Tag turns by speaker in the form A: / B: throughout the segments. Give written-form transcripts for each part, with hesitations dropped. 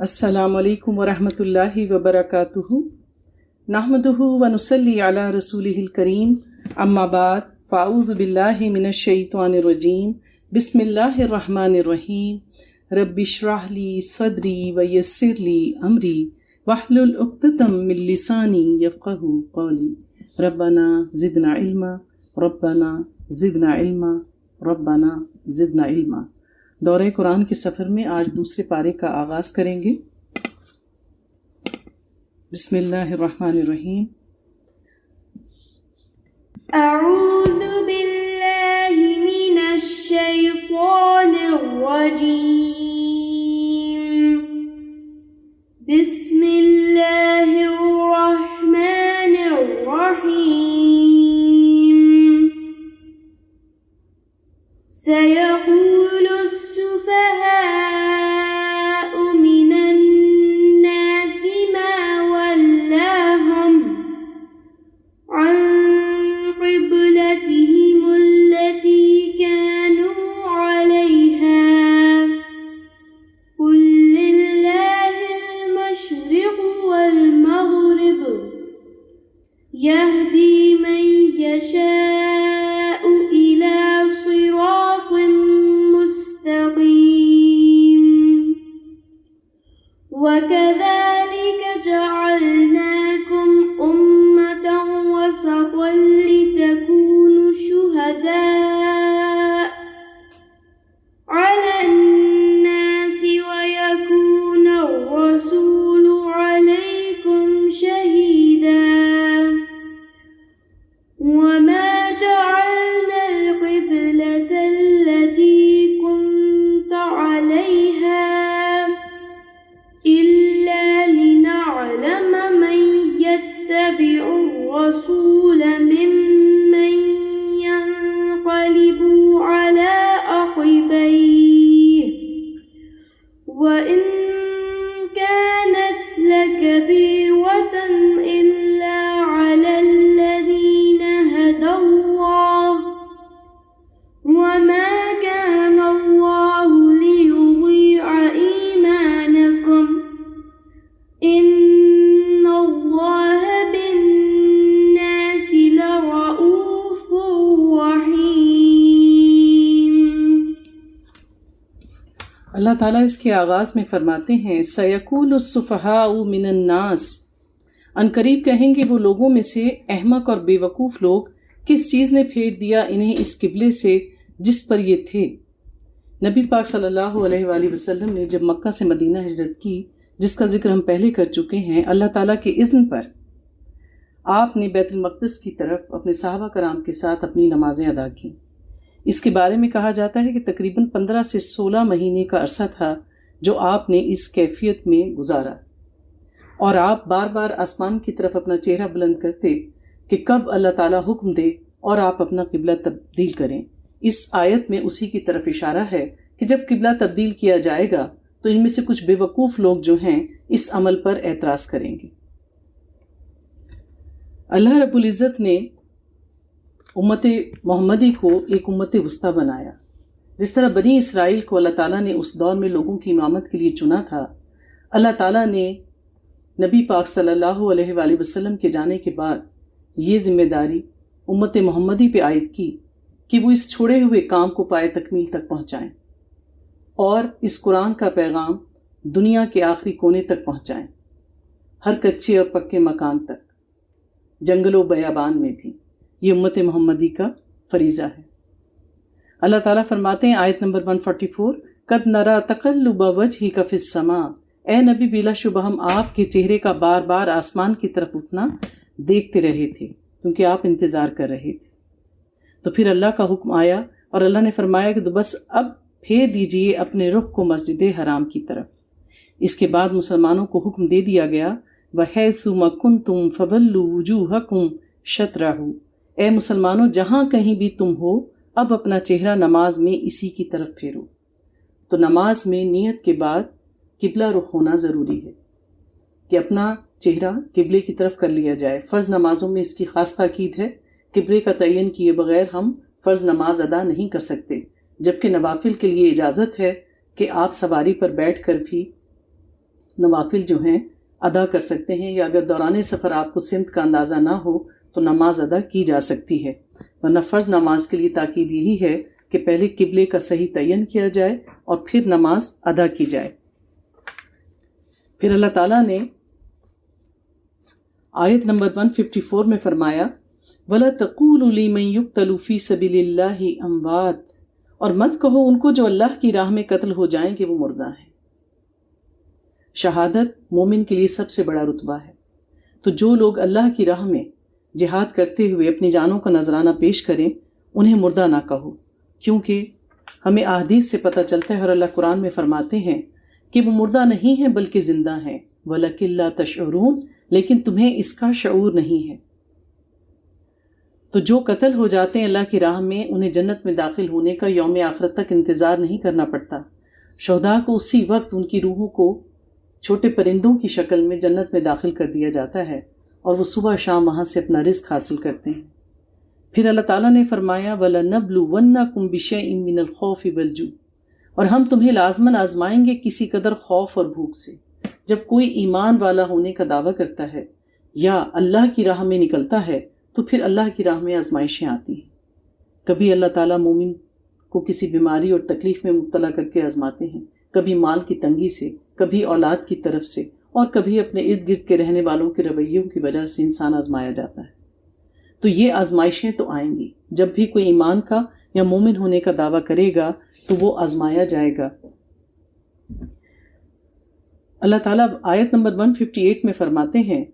A: السلام علیکم ورحمۃ اللہ وبرکاتہ نحمدہ ونصلی علی رسولہ الکریم اما بعد فاعوذ باللہ من الشیطان الرجیم بسم اللہ الرحمن الرحیم رب اشرح لی صدری ویسر لی امری واحلل عقدۃ من لسانی یفقہوا قولی ربنا زدنا علما ربنا زدنا علما ربنا زدنا علما۔ دورہ قرآن کے سفر میں آج دوسرے پارے کا آغاز کریں گے۔ بسم اللہ الرحمن الرحیم۔
B: اعوذ باللہ من الشیطان الرجیم، بسم اللہ الرحمن الرحیم۔ سيقول السفهاء من الناس ما ولاهم عن قبلتهم التي كانوا عليها قل لله المشرق والمغرب يهدي من يشاء إلى صراط مستقيم، وكذلك جعلناكم أمة وسطا لتكونوا شهداء على الناس ويكون الرسول عليكم شهيدا، وما جعلنا القبلة التي كنت عليها إلا لنعلم من يتبع الرسول ممن ينقلب على عقبيه، وإن كانت لكبيرة إلا على الذين هدى الله، وما كان الله ليضيع إيمانكم إن الله بالناس لرؤوف رحيم۔
A: اللہ تعالیٰ اس کے آغاز میں فرماتے ہیں سیقول السفہاء من الناس، ان قریب کہیں گے وہ لوگوں میں سے احمق اور بے وقوف لوگ، کس چیز نے پھیر دیا انہیں اس قبلے سے جس پر یہ تھے۔ نبی پاک صلی اللہ علیہ وآلہ وسلم نے جب مکہ سے مدینہ ہجرت کی، جس کا ذکر ہم پہلے کر چکے ہیں، اللہ تعالیٰ کے اذن پر آپ نے بیت المقدس کی طرف اپنے صحابہ کرام کے ساتھ اپنی نمازیں ادا کیں۔ اس کے بارے میں کہا جاتا ہے کہ تقریباً 15 سے 16 مہینے کا عرصہ تھا جو آپ نے اس کیفیت میں گزارا، اور آپ بار بار آسمان کی طرف اپنا چہرہ بلند کرتے کہ کب اللہ تعالیٰ حکم دے اور آپ اپنا قبلہ تبدیل کریں۔ اس آیت میں اسی کی طرف اشارہ ہے کہ جب قبلہ تبدیل کیا جائے گا تو ان میں سے کچھ بے وقوف لوگ جو ہیں اس عمل پر اعتراض کریں گے۔ اللہ رب العزت نے امت محمدی کو ایک امت وسطیٰ بنایا۔ جس طرح بنی اسرائیل کو اللہ تعالیٰ نے اس دور میں لوگوں کی امامت کے لیے چنا تھا، اللہ تعالیٰ نے نبی پاک صلی اللہ علیہ وآلہ وسلم کے جانے کے بعد یہ ذمہ داری امت محمدی پہ عائد کی کہ وہ اس چھوڑے ہوئے کام کو پائے تکمیل تک پہنچائیں اور اس قرآن کا پیغام دنیا کے آخری کونے تک پہنچائیں، ہر کچے اور پکے مکان تک، جنگل و بیابان میں بھی۔ یہ امت محمدی کا فریضہ ہے۔ اللہ تعالیٰ فرماتے ہیں آیت نمبر 144، قد نرا تقلب وجہک فی السماء، اے نبی بلا شبہ ہم آپ کے چہرے کا بار بار آسمان کی طرف اٹھنا دیکھتے رہے تھے، کیونکہ آپ انتظار کر رہے تھے۔ تو پھر اللہ کا حکم آیا اور اللہ نے فرمایا کہ تو بس اب پھیر دیجئے اپنے رخ کو مسجد حرام کی طرف۔ اس کے بعد مسلمانوں کو حکم دے دیا گیا وَحَيْثُ مَا كُنْتُمْ فَوَلُّوا وُجُوهَكُمْ شَطْرَهُ، اے مسلمانوں جہاں کہیں بھی تم ہو اب اپنا چہرہ نماز میں اسی کی طرف پھیرو۔ تو نماز میں نیت کے بعد قبلہ رخ ہونا ضروری ہے کہ اپنا چہرہ قبلے کی طرف کر لیا جائے۔ فرض نمازوں میں اس کی خاص تاکید ہے، قبلے کا تعین کیے بغیر ہم فرض نماز ادا نہیں کر سکتے، جبکہ نوافل کے لیے اجازت ہے کہ آپ سواری پر بیٹھ کر بھی نوافل جو ہیں ادا کر سکتے ہیں، یا اگر دوران سفر آپ کو سمت کا اندازہ نہ ہو تو نماز ادا کی جا سکتی ہے، ورنہ فرض نماز کے لیے تاکید یہی ہے کہ پہلے قبلے کا صحیح تعین کیا جائے اور پھر نماز ادا کی جائے۔ پھر اللہ تعالیٰ نے آیت نمبر 154 میں فرمایا وَلَا تَقُولُوا لِمَن يُقْتَلُ فِي سَبِيلِ اللَّهِ أَمْوَاتٌ، اور مت کہو ان کو جو اللہ کی راہ میں قتل ہو جائیں کہ وہ مردہ ہیں۔ شہادت مومن کے لیے سب سے بڑا رتبہ ہے، تو جو لوگ اللہ کی راہ میں جہاد کرتے ہوئے اپنی جانوں کا نذرانہ پیش کریں انہیں مردہ نہ کہو، کیونکہ ہمیں احادیث سے پتہ چلتا ہے اور اللہ قرآن میں فرماتے ہیں کہ وہ مردہ نہیں ہیں بلکہ زندہ ہیں، وَلَكِن لَا تَشْعُرُونَ، لیکن تمہیں اس کا شعور نہیں ہے۔ تو جو قتل ہو جاتے ہیں اللہ کی راہ میں انہیں جنت میں داخل ہونے کا یوم آخرت تک انتظار نہیں کرنا پڑتا، شہداء کو اسی وقت ان کی روحوں کو چھوٹے پرندوں کی شکل میں جنت میں داخل کر دیا جاتا ہے اور وہ صبح شام وہاں سے اپنا رزق حاصل کرتے ہیں۔ پھر اللہ تعالیٰ نے فرمایا وَلَنَبْلُوَنَّكُمْ بِشَيْءٍ مِّنَ الْخَوْفِ وَالْجُوعِ، اور ہم تمہیں لازماً آزمائیں گے کسی قدر خوف اور بھوک سے۔ جب کوئی ایمان والا ہونے کا دعویٰ کرتا ہے یا اللہ کی راہ میں نکلتا ہے تو پھر اللہ کی راہ میں آزمائشیں آتی ہیں۔ کبھی اللہ تعالیٰ مومن کو کسی بیماری اور تکلیف میں مبتلا کر کے آزماتے ہیں، کبھی مال کی تنگی سے، کبھی اولاد کی طرف سے، اور کبھی اپنے ارد گرد کے رہنے والوں کے رویوں کی وجہ سے انسان آزمایا جاتا ہے۔ تو یہ آزمائشیں تو آئیں گی، جب بھی کوئی ایمان کا یا مومن ہونے کا دعویٰ کرے گا تو وہ آزمایا جائے گا۔ اللہ تعالیٰ آیت نمبر 158 میں فرماتے ہیں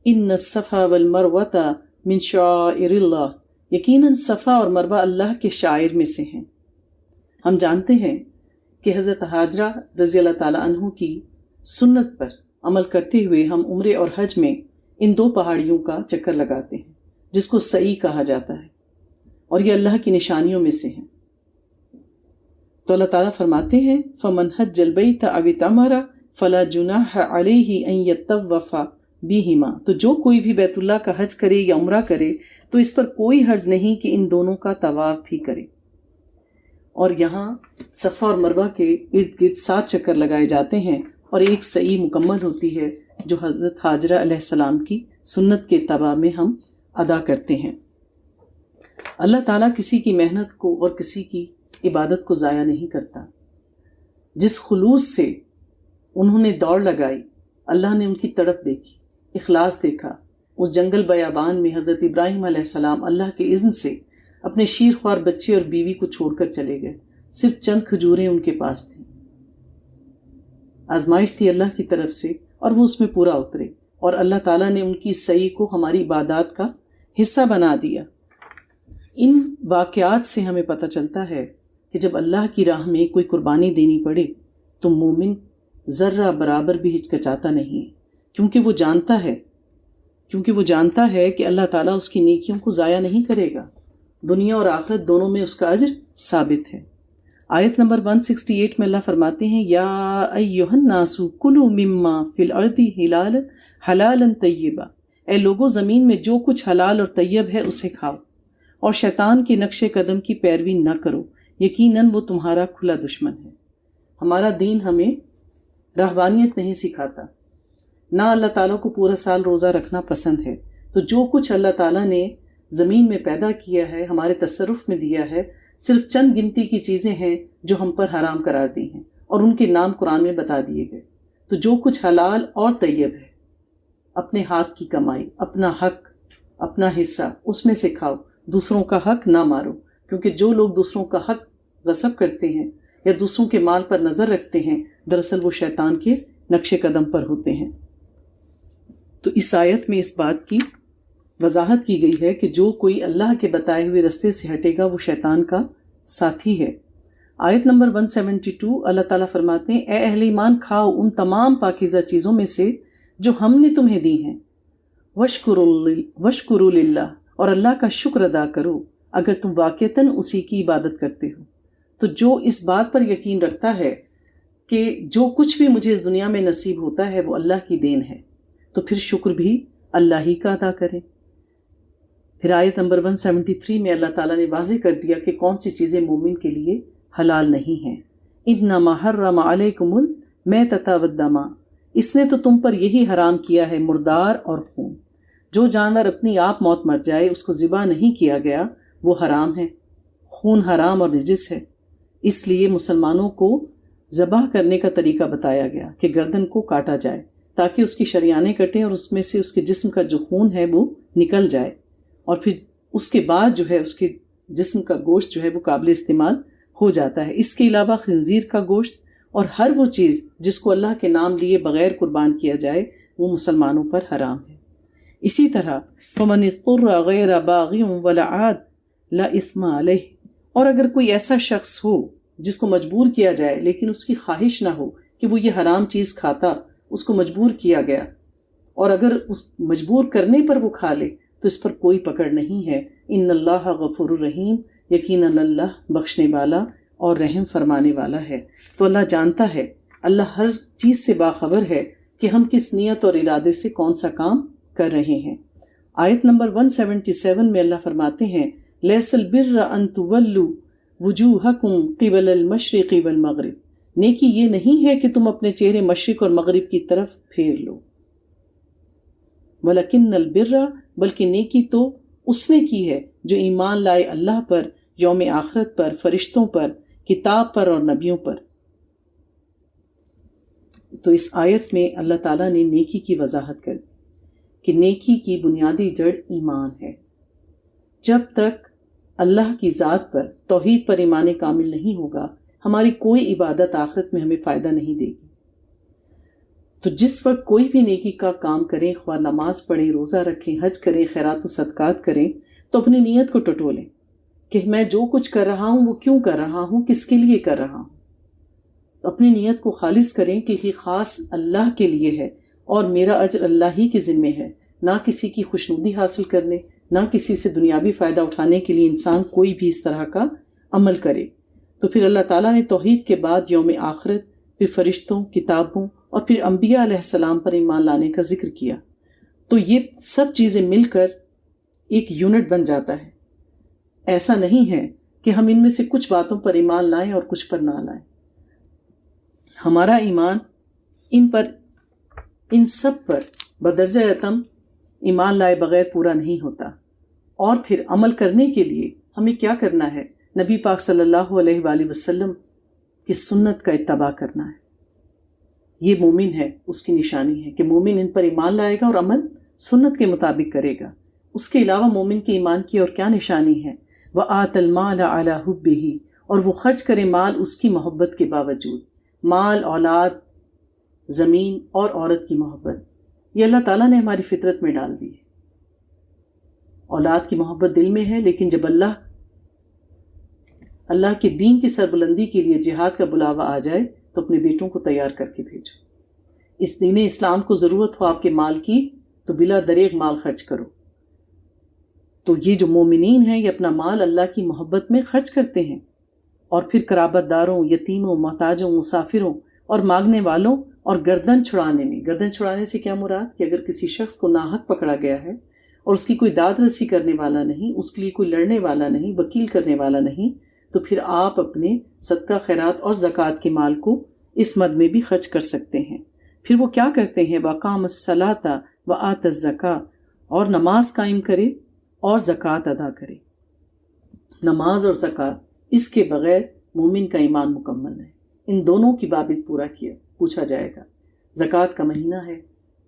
A: ان الصفا والمروۃ من شعائر اللہ، یقیناً صفا اور مروہ اللہ کے شعائر میں سے ہیں۔ ہم جانتے ہیں کہ حضرت ہاجرہ رضی اللہ تعالیٰ عنہ کی سنت پر عمل کرتے ہوئے ہم عمرے اور حج میں ان دو پہاڑیوں کا چکر لگاتے ہیں جس کو سعی کہا جاتا ہے، اور یہ اللہ کی نشانیوں میں سے ہیں۔ تو اللہ تعالیٰ فرماتے ہیں فَمَنْ حَجَّ الْبَيْتَ أَوِ اعْتَمَرَ فَلَا جُنَاحَ عَلَيْهِ أَن يَطَّوَّفَ بِهِمَا، تو جو کوئی بھی بیت اللہ کا حج کرے یا عمرہ کرے تو اس پر کوئی حرج نہیں کہ ان دونوں کا طواف بھی کرے۔ اور یہاں صفا اور مروہ کے ارد گرد 7 چکر لگائے جاتے ہیں اور ایک سعی مکمل ہوتی ہے جو حضرت ہاجرہ علیہ السلام کی سنت کے اتباع میں ہم ادا کرتے ہیں۔ اللہ تعالیٰ کسی کی محنت کو اور کسی کی عبادت کو ضائع نہیں کرتا۔ جس خلوص سے انہوں نے دوڑ لگائی اللہ نے ان کی تڑپ دیکھی، اخلاص دیکھا۔ اس جنگل بیابان میں حضرت ابراہیم علیہ السلام اللہ کے اذن سے اپنے شیر خوار بچے اور بیوی کو چھوڑ کر چلے گئے، صرف چند کھجوریں ان کے پاس تھیں۔ آزمائش تھی اللہ کی طرف سے اور وہ اس میں پورا اترے، اور اللہ تعالیٰ نے ان کی سعی کو ہماری عبادات کا حصہ بنا دیا۔ ان واقعات سے ہمیں پتہ چلتا ہے کہ جب اللہ کی راہ میں کوئی قربانی دینی پڑے تو مومن ذرہ برابر بھی ہچکچاتا نہیں ہے، کیونکہ وہ جانتا ہے کہ اللہ تعالیٰ اس کی نیکیوں کو ضائع نہیں کرے گا، دنیا اور آخرت دونوں میں اس کا اجر ثابت ہے۔ آیت نمبر 168 میں اللہ فرماتے ہیں یا ایھا الناس کلوا مما فی الارض حلالا طیبا، اے لوگو زمین میں جو کچھ حلال اور طیب ہے اسے کھاؤ، اور شیطان کے نقش قدم کی پیروی نہ کرو، یقیناً وہ تمہارا کھلا دشمن ہے۔ ہمارا دین ہمیں رہبانیت نہیں سکھاتا، نہ اللہ تعالیٰ کو پورا سال روزہ رکھنا پسند ہے۔ تو جو کچھ اللہ تعالیٰ نے زمین میں پیدا کیا ہے، ہمارے تصرف میں دیا ہے، صرف چند گنتی کی چیزیں ہیں جو ہم پر حرام قرار دی ہیں اور ان کے نام قرآن میں بتا دیے گئے۔ تو جو کچھ حلال اور طیب ہے، اپنے ہاتھ کی کمائی، اپنا حق، اپنا حصہ اس میں سے کھاؤ، دوسروں کا حق نہ مارو، کیونکہ جو لوگ دوسروں کا حق غصب کرتے ہیں یا دوسروں کے مال پر نظر رکھتے ہیں دراصل وہ شیطان کے نقش قدم پر ہوتے ہیں۔ تو اس آیت میں اس بات کی وضاحت کی گئی ہے کہ جو کوئی اللہ کے بتائے ہوئے رستے سے ہٹے گا وہ شیطان کا ساتھی ہے۔ آیت نمبر 172 اللہ تعالیٰ فرماتے ہیں اے اہل ایمان کھاؤ ان تمام پاکیزہ چیزوں میں سے جو ہم نے تمہیں دی ہیں، وشکروا للہ، اور اللہ کا شکر ادا کرو اگر تم واقعتاً اسی کی عبادت کرتے ہو۔ تو جو اس بات پر یقین رکھتا ہے کہ جو کچھ بھی مجھے اس دنیا میں نصیب ہوتا ہے وہ اللہ کی دین ہے تو پھر شکر بھی اللہ ہی کا ادا کرے۔ پھر آیت نمبر 173 میں اللہ تعالیٰ نے واضح کر دیا کہ کون سی چیزیں مومن کے لیے حلال نہیں ہیں۔ انما حرم علیکم المیتۃ والدم، اس نے تو تم پر یہی حرام کیا ہے مردار اور خون. جو جانور اپنی آپ موت مر جائے اس کو ذبح نہیں کیا گیا وہ حرام ہے. خون حرام اور نجس ہے. اس لیے مسلمانوں کو ذبح کرنے کا طریقہ بتایا گیا کہ گردن کو کاٹا جائے تاکہ اس کی شریانیں کٹیں اور اس میں سے اس کے جسم کا جو خون ہے وہ نکل جائے، اور پھر اس کے بعد جو ہے اس کے جسم کا گوشت جو ہے وہ قابل استعمال ہو جاتا ہے. اس کے علاوہ خنزیر کا گوشت اور ہر وہ چیز جس کو اللہ کے نام لیے بغیر قربان کیا جائے وہ مسلمانوں پر حرام ہے. اسی طرح فمن اضطر غیر باغ ولا عاد لا اثم علیہ، اور اگر کوئی ایسا شخص ہو جس کو مجبور کیا جائے لیکن اس کی خواہش نہ ہو کہ وہ یہ حرام چیز کھاتا، اس کو مجبور کیا گیا اور اگر اس مجبور کرنے پر وہ کھا لے تو اس پر کوئی پکڑ نہیں ہے. ان اللہ غفور الرحیم، یقیناً اللہ بخشنے والا اور رحم فرمانے والا ہے. تو اللہ جانتا ہے، اللہ ہر چیز سے باخبر ہے کہ ہم کس نیت اور ارادے سے کون سا کام کر رہے ہیں. آیت نمبر 177 میں اللہ فرماتے ہیں لیس البر ان تولوا وجوہکم قبل المشرق والمغرب، نیکی یہ نہیں ہے کہ تم اپنے چہرے مشرق اور مغرب کی طرف پھیر لو. ولیکن البر، بلکہ نیکی تو اس نے کی ہے جو ایمان لائے اللہ پر، یوم آخرت پر، فرشتوں پر، کتاب پر اور نبیوں پر. تو اس آیت میں اللہ تعالیٰ نے نیکی کی وضاحت کر دی کہ نیکی کی بنیادی جڑ ایمان ہے. جب تک اللہ کی ذات پر، توحید پر ایمان کامل نہیں ہوگا، ہماری کوئی عبادت آخرت میں ہمیں فائدہ نہیں دے گی. تو جس وقت کوئی بھی نیکی کا کام کریں، خواہ نماز پڑھیں، روزہ رکھیں، حج کریں، خیرات و صدقات کریں، تو اپنی نیت کو ٹٹولیں کہ میں جو کچھ کر رہا ہوں وہ کیوں کر رہا ہوں، کس کے لیے کر رہا ہوں. اپنی نیت کو خالص کریں کہ یہ خاص اللہ کے لیے ہے اور میرا اجر اللہ ہی کے ذمے ہے، نہ کسی کی خوشنودی حاصل کرنے، نہ کسی سے دنیاوی فائدہ اٹھانے کے لیے انسان کوئی بھی اس طرح کا عمل کرے. تو پھر اللہ تعالیٰ نے توحید کے بعد یوم آخرت، پھر فرشتوں، کتابوں اور پھر انبیاء علیہ السلام پر ایمان لانے کا ذکر کیا. تو یہ سب چیزیں مل کر ایک یونٹ بن جاتا ہے. ایسا نہیں ہے کہ ہم ان میں سے کچھ باتوں پر ایمان لائیں اور کچھ پر نہ لائیں. ہمارا ایمان ان سب پر بدرجہ اتم ایمان لائے بغیر پورا نہیں ہوتا. اور پھر عمل کرنے کے لیے ہمیں کیا کرنا ہے؟ نبی پاک صلی اللہ علیہ وآلہ وسلم کی سنت کا اتباع کرنا ہے. یہ مومن ہے، اس کی نشانی ہے کہ مومن ان پر ایمان لائے گا اور عمل سنت کے مطابق کرے گا. اس کے علاوہ مومن کے ایمان کی اور کیا نشانی ہے؟ وَآتَ الْمَالَ عَلَى حُبِّهِ، اور وہ خرچ کرے مال اس کی محبت کے باوجود. مال، اولاد، زمین اور عورت کی محبت یہ اللہ تعالیٰ نے ہماری فطرت میں ڈال دی ہے. اولاد کی محبت دل میں ہے، لیکن جب اللہ کے دین کی سربلندی کے لیے جہاد کا بلاوا آ جائے تو اپنے بیٹوں کو تیار کر کے بھیجو. اس دین اسلام کو ضرورت ہو آپ کے مال کی تو بلا دریغ مال خرچ کرو. تو یہ جو مومنین ہیں یہ اپنا مال اللہ کی محبت میں خرچ کرتے ہیں، اور پھر قرابت داروں، یتیموں، محتاجوں، مسافروں اور مانگنے والوں اور گردن چھڑانے میں. گردن چھڑانے سے کیا مراد؟ کہ اگر کسی شخص کو ناحق پکڑا گیا ہے اور اس کی کوئی داد رسی کرنے والا نہیں، اس کے لیے کوئی لڑنے والا نہیں، وکیل کرنے والا نہیں، تو پھر آپ اپنے صدقہ خیرات اور زکوٰۃ کے مال کو اس مد میں بھی خرچ کر سکتے ہیں. پھر وہ کیا کرتے ہیں؟ وَقَامَ الصَّلَاةَ وَآتَ الزَّكَاةَ، اور نماز قائم کرے اور زکوٰۃ ادا کرے. نماز اور زکوٰۃ، اس کے بغیر مومن کا ایمان مکمل ہے. ان دونوں کی بابت پورا کیا پوچھا جائے گا. زکوٰۃ کا مہینہ ہے،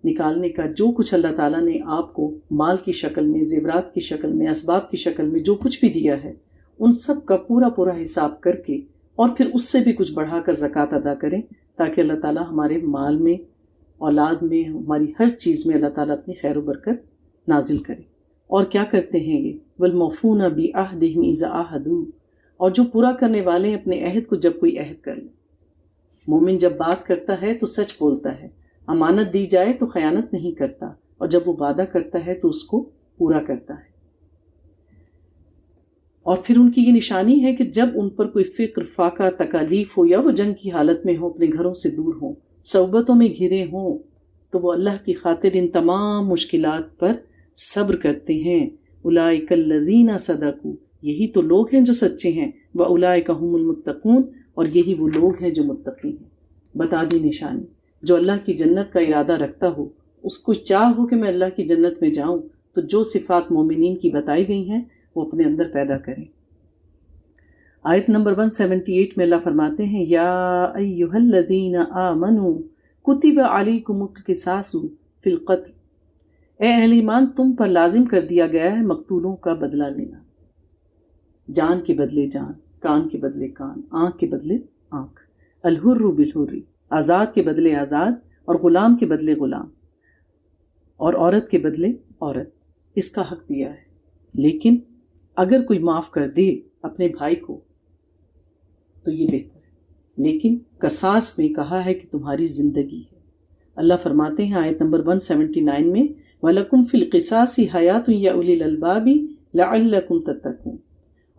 A: نکالنے کا جو کچھ اللہ تعالیٰ نے آپ کو مال کی شکل میں، زیورات کی شکل میں، اسباب کی شکل میں جو کچھ بھی دیا ہے، ان سب کا پورا حساب کر کے اور پھر اس سے بھی کچھ بڑھا کر زکوٰۃ ادا کریں، تاکہ اللہ تعالیٰ ہمارے مال میں، اولاد میں، ہماری ہر چیز میں اللہ تعالیٰ اپنی خیر و برکت نازل کرے. اور کیا کرتے ہیں یہ؟ وَالْمَوْفُونَ بِعَهْدِهِمْ إِذَا عَاهَدُوا، اور جو پورا کرنے والے ہیں اپنے عہد کو جب کوئی عہد کر لے. مومن جب بات کرتا ہے تو سچ بولتا ہے، امانت دی جائے تو خیانت نہیں کرتا، اور جب وہ وعدہ کرتا ہے تو اس کو پورا کرتا ہے. اور پھر ان کی یہ نشانی ہے کہ جب ان پر کوئی فکر، فاقہ، تکالیف ہو یا وہ جنگ کی حالت میں ہوں، اپنے گھروں سے دور ہوں، صعوبتوں میں گھرے ہوں، تو وہ اللہ کی خاطر ان تمام مشکلات پر صبر کرتے ہیں. اولئک الذین صدقوا، یہی تو لوگ ہیں جو سچے ہیں. واولئک هم المتقون، اور یہی وہ لوگ ہیں جو متقی ہیں. بتا دی نشانی جو اللہ کی جنت کا ارادہ رکھتا ہو، اس کو چاہ ہو کہ میں اللہ کی جنت میں جاؤں، تو جو صفات مومنین کی بتائی گئی ہیں وہ اپنے اندر پیدا کریں۔ آیت نمبر 178 میں اللہ فرماتے ہیں یا ایھا الذین آمنوا کتب علیکم القصاص فی القتل، اے اہل ایمان تم پر لازم کر دیا گیا ہے مقتولوں کا بدلہ لینا، جان کے بدلے جان، کان کے بدلے کان، آنکھ کے بدلے آنکھ، الحر بالحر، آزاد کے بدلے آزاد، اور غلام کے بدلے غلام، اور عورت کے بدلے عورت، اس کا حق دیا ہے۔ لیکن اگر کوئی معاف کر دے اپنے بھائی کو تو یہ بہتر ہے، لیکن قصاص میں کہا ہے کہ تمہاری زندگی ہے۔ اللہ فرماتے ہیں آیت نمبر 179 میں وَلَكُمْ فِي الْقِصَاصِ حَيَاةٌ يَا أُولِي الْأَلْبَابِ لَعَلَّكُمْ تَتَّقُونَ،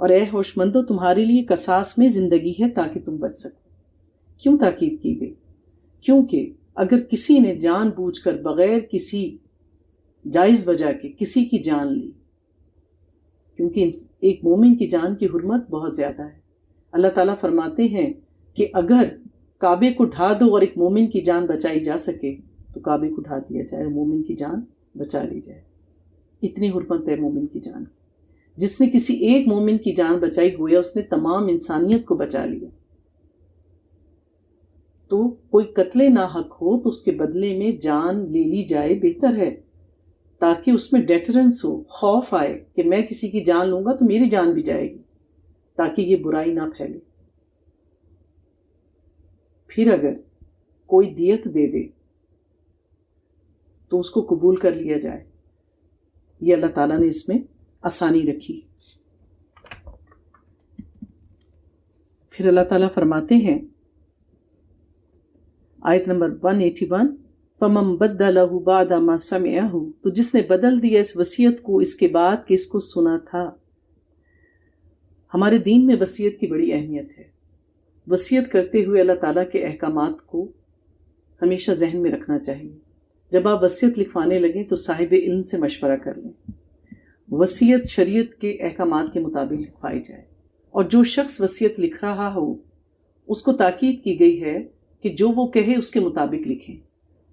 A: اور اے ہوش مندو تمہارے لیے قصاص میں زندگی ہے تاکہ تم بچ سکو۔ کیوں تاکید کی گئی؟ کیونکہ اگر کسی نے جان بوجھ کر بغیر کسی جائز وجہ کے کسی کی جان لی، کیونکہ ایک مومن کی جان کی حرمت بہت زیادہ ہے، اللہ تعالیٰ فرماتے ہیں کہ اگر کعبے کو ڈھا دو اور ایک مومن کی جان بچائی جا سکے تو کعبے کو ڈھا دیا جائے اور مومن کی جان بچا لی جائے۔ اتنی حرمت ہے مومن کی جان کی۔ جس نے کسی ایک مومن کی جان بچائی گویا اس نے تمام انسانیت کو بچا لیا۔ تو کوئی قتل ناحق ہو تو اس کے بدلے میں جان لے لی جائے، بہتر ہے، تاکہ اس میں ڈیٹرنس ہو، خوف آئے کہ میں کسی کی جان لوں گا تو میری جان بھی جائے گی، تاکہ یہ برائی نہ پھیلے۔ پھر اگر کوئی دیت دے دے تو اس کو قبول کر لیا جائے، یہ اللہ تعالیٰ نے اس میں آسانی رکھی۔ پھر اللہ تعالیٰ فرماتے ہیں آیت نمبر 181 فَمَن بَدَّلَهُ بَعْدَ مَا سَمِعَهُ، تو جس نے بدل دیا اس وصیت کو اس کے بعد کہ اس کو سنا تھا۔ ہمارے دین میں وصیت کی بڑی اہمیت ہے۔ وصیت کرتے ہوئے اللہ تعالیٰ کے احکامات کو ہمیشہ ذہن میں رکھنا چاہیے۔ جب آپ وصیت لکھوانے لگیں تو صاحب علم سے مشورہ کر لیں۔ وصیت شریعت کے احکامات کے مطابق لکھوائی جائے، اور جو شخص وصیت لکھ رہا ہو اس کو تاکید کی گئی ہے کہ جو وہ کہے اس کے مطابق لکھیں۔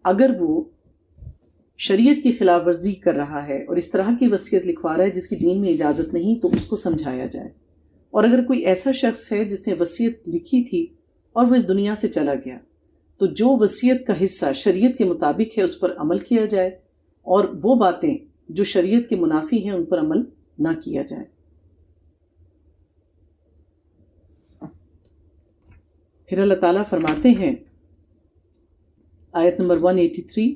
A: اگر وہ شریعت کی خلاف ورزی کر رہا ہے اور اس طرح کی وصیت لکھوا رہا ہے جس کی دین میں اجازت نہیں تو اس کو سمجھایا جائے۔ اور اگر کوئی ایسا شخص ہے جس نے وصیت لکھی تھی اور وہ اس دنیا سے چلا گیا تو جو وصیت کا حصہ شریعت کے مطابق ہے اس پر عمل کیا جائے، اور وہ باتیں جو شریعت کے منافی ہیں ان پر عمل نہ کیا جائے۔ پھر اللہ تعالیٰ فرماتے ہیں آیت نمبر 183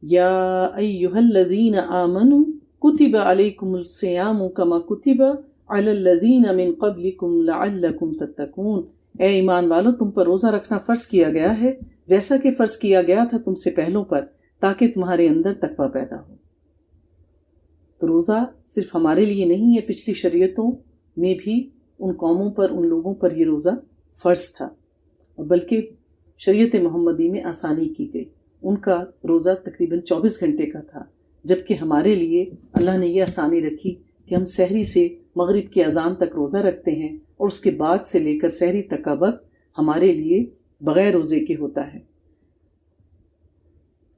A: یا ایھا الذین آمنوا کتب علیکم الصیام کما کتب علی الذین من قبلکم لعلکم تتقون، اے ایمان والو تم پر روزہ رکھنا فرض کیا گیا ہے جیسا کہ فرض کیا گیا تھا تم سے پہلوں پر تاکہ تمہارے اندر تقوی پیدا ہو۔ تو روزہ صرف ہمارے لیے نہیں ہے، پچھلی شریعتوں میں بھی ان قوموں پر، ان لوگوں پر یہ روزہ فرض تھا، بلکہ شریعت محمدی میں آسانی کی گئی۔ ان کا روزہ تقریباً 24 گھنٹے کا تھا، جبکہ ہمارے لیے اللہ نے یہ آسانی رکھی کہ ہم سحری سے مغرب کی اذان تک روزہ رکھتے ہیں، اور اس کے بعد سے لے کر سحری تک کا وقت ہمارے لیے بغیر روزے کے ہوتا ہے۔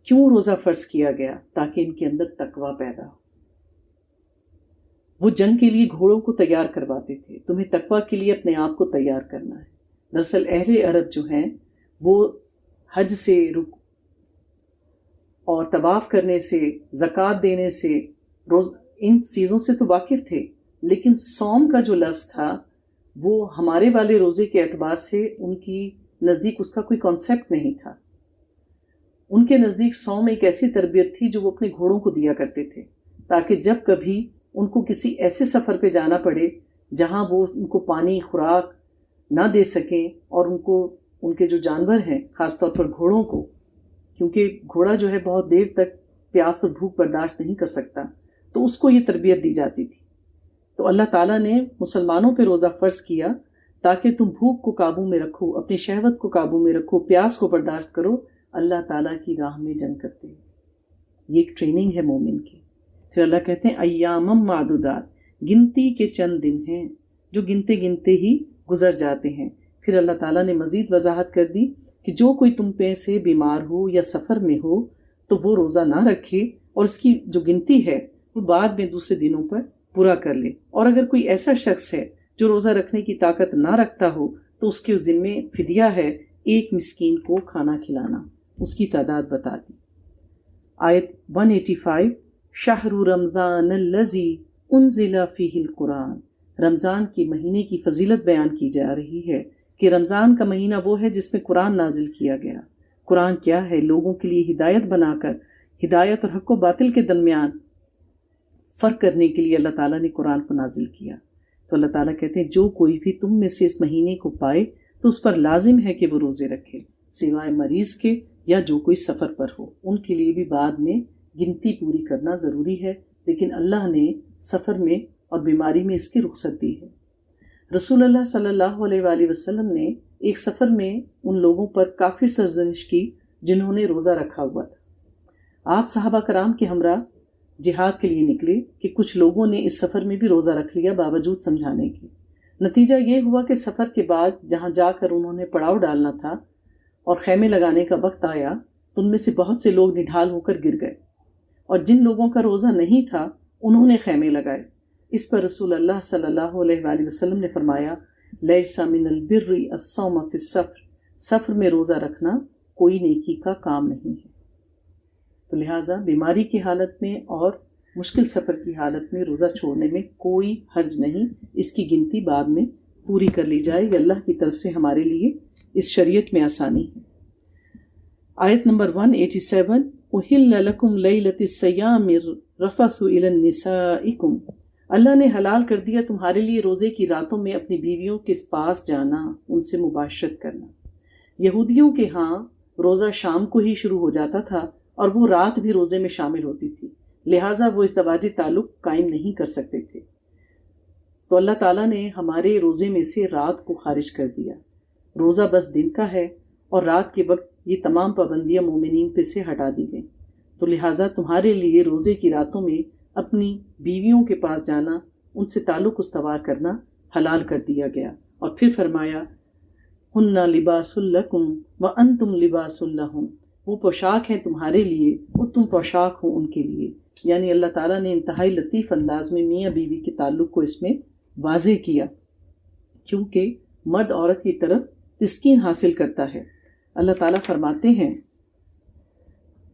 A: کیوں روزہ فرض کیا گیا؟ تاکہ ان کے اندر تقوی پیدا ہو۔ وہ جنگ کے لیے گھوڑوں کو تیار کرواتے تھے، تمہیں تقوی کے لیے اپنے آپ کو تیار کرنا ہے۔ دراصل اہل عرب جو ہیں وہ حج سے اور طواف کرنے سے، زکوٰۃ دینے سے، ان چیزوں سے تو واقف تھے، لیکن صوم کا جو لفظ تھا وہ ہمارے والے روزے کے اعتبار سے ان کی نزدیک اس کا کوئی کانسیپٹ نہیں تھا۔ ان کے نزدیک صوم ایک ایسی تربیت تھی جو وہ اپنے گھوڑوں کو دیا کرتے تھے، تاکہ جب کبھی ان کو کسی ایسے سفر پہ جانا پڑے جہاں وہ ان کو پانی خوراک نہ دے سکیں، اور ان کے جو جانور ہیں خاص طور پر گھوڑوں کو، کیونکہ گھوڑا جو ہے بہت دیر تک پیاس اور بھوک برداشت نہیں کر سکتا، تو اس کو یہ تربیت دی جاتی تھی۔ تو اللہ تعالیٰ نے مسلمانوں پہ روزہ فرض کیا تاکہ تم بھوک کو قابو میں رکھو، اپنی شہوت کو قابو میں رکھو، پیاس کو برداشت کرو، اللہ تعالیٰ کی راہ میں جنگ کرتے ہیں۔ یہ ایک ٹریننگ ہے مومن کی۔ پھر اللہ کہتے ہیں ایام معدودات، گنتی کے چند دن ہیں جو گنتے گنتے ہی گزر جاتے ہیں۔ پھر اللہ تعالیٰ نے مزید وضاحت کر دی کہ جو کوئی تم پہ سے بیمار ہو یا سفر میں ہو تو وہ روزہ نہ رکھے، اور اس کی جو گنتی ہے وہ بعد میں دوسرے دنوں پر پورا کر لے۔ اور اگر کوئی ایسا شخص ہے جو روزہ رکھنے کی طاقت نہ رکھتا ہو تو اس کے ذمے فدیہ ہے 1 مسکین کو کھانا کھلانا۔ اس کی تعداد بتا دی۔ آیت 185 شہر رمضان الذی انزل فیہ القرآن، رمضان کے مہینے کی فضیلت بیان کی جا رہی ہے کہ رمضان کا مہینہ وہ ہے جس میں قرآن نازل کیا گیا۔ قرآن کیا ہے؟ لوگوں کے لیے ہدایت بنا کر ہدایت اور حق و باطل کے درمیان فرق کرنے کے لیے اللہ تعالیٰ نے قرآن کو نازل کیا۔ تو اللہ تعالیٰ کہتے ہیں جو کوئی بھی تم میں سے اس مہینے کو پائے تو اس پر لازم ہے کہ وہ روزے رکھے، سوائے مریض کے یا جو کوئی سفر پر ہو، ان کے لیے بھی بعد میں گنتی پوری کرنا ضروری ہے، لیکن اللہ نے سفر میں اور بیماری میں اس کی رخصت دی ہے۔ رسول اللہ صلی اللہ علیہ وآلہ وسلم نے ایک سفر میں ان لوگوں پر کافی سرزنش کی جنہوں نے روزہ رکھا ہوا تھا۔ آپ صحابہ کرام کے ہمراہ جہاد کے لیے نکلے کہ کچھ لوگوں نے اس سفر میں بھی روزہ رکھ لیا باوجود سمجھانے کے۔ نتیجہ یہ ہوا کہ سفر کے بعد جہاں جا کر انہوں نے پڑاؤ ڈالنا تھا اور خیمے لگانے کا وقت آیا تو ان میں سے بہت سے لوگ نڈھال ہو کر گر گئے، اور جن لوگوں کا روزہ نہیں تھا انہوں نے خیمے لگائے۔ اس پر رسول اللہ صلی اللہ علیہ وآلہ وسلم نے فرمایا لیس من البر الصوم فی السفر، سفر میں روزہ رکھنا کوئی نیکی کا کام نہیں ہے۔ تو لہٰذا بیماری کی حالت میں اور مشکل سفر کی حالت میں روزہ چھوڑنے میں کوئی حرج نہیں، اس کی گنتی بعد میں پوری کر لی جائے، یہ اللہ کی طرف سے ہمارے لیے اس شریعت میں آسانی ہے۔ آیت نمبر 187 احل لکم لیلۃ الصیام الرفث الی نسائکم، اللہ نے حلال کر دیا تمہارے لیے روزے کی راتوں میں اپنی بیویوں کے پاس جانا، ان سے مباشرت کرنا۔ یہودیوں کے ہاں روزہ شام کو ہی شروع ہو جاتا تھا اور وہ رات بھی روزے میں شامل ہوتی تھی، لہٰذا وہ ازدواجی تعلق قائم نہیں کر سکتے تھے۔ تو اللہ تعالیٰ نے ہمارے روزے میں سے رات کو خارج کر دیا۔ روزہ بس دن کا ہے اور رات کے وقت یہ تمام پابندیاں مومنین پہ سے ہٹا دی گئیں، تو لہٰذا تمہارے لیے روزے کی راتوں میں اپنی بیویوں کے پاس جانا، ان سے تعلق استوار کرنا حلال کر دیا گیا۔ اور پھر فرمایا ہن لباس لکم وانتم لباس لہم، وہ پوشاک ہیں تمہارے لیے اور تم پوشاک ہو ان کے لیے۔ یعنی اللہ تعالیٰ نے انتہائی لطیف انداز میں میاں بیوی کے تعلق کو اس میں واضح کیا، کیونکہ مرد عورت کی طرف تسکین حاصل کرتا ہے۔ اللہ تعالیٰ فرماتے ہیں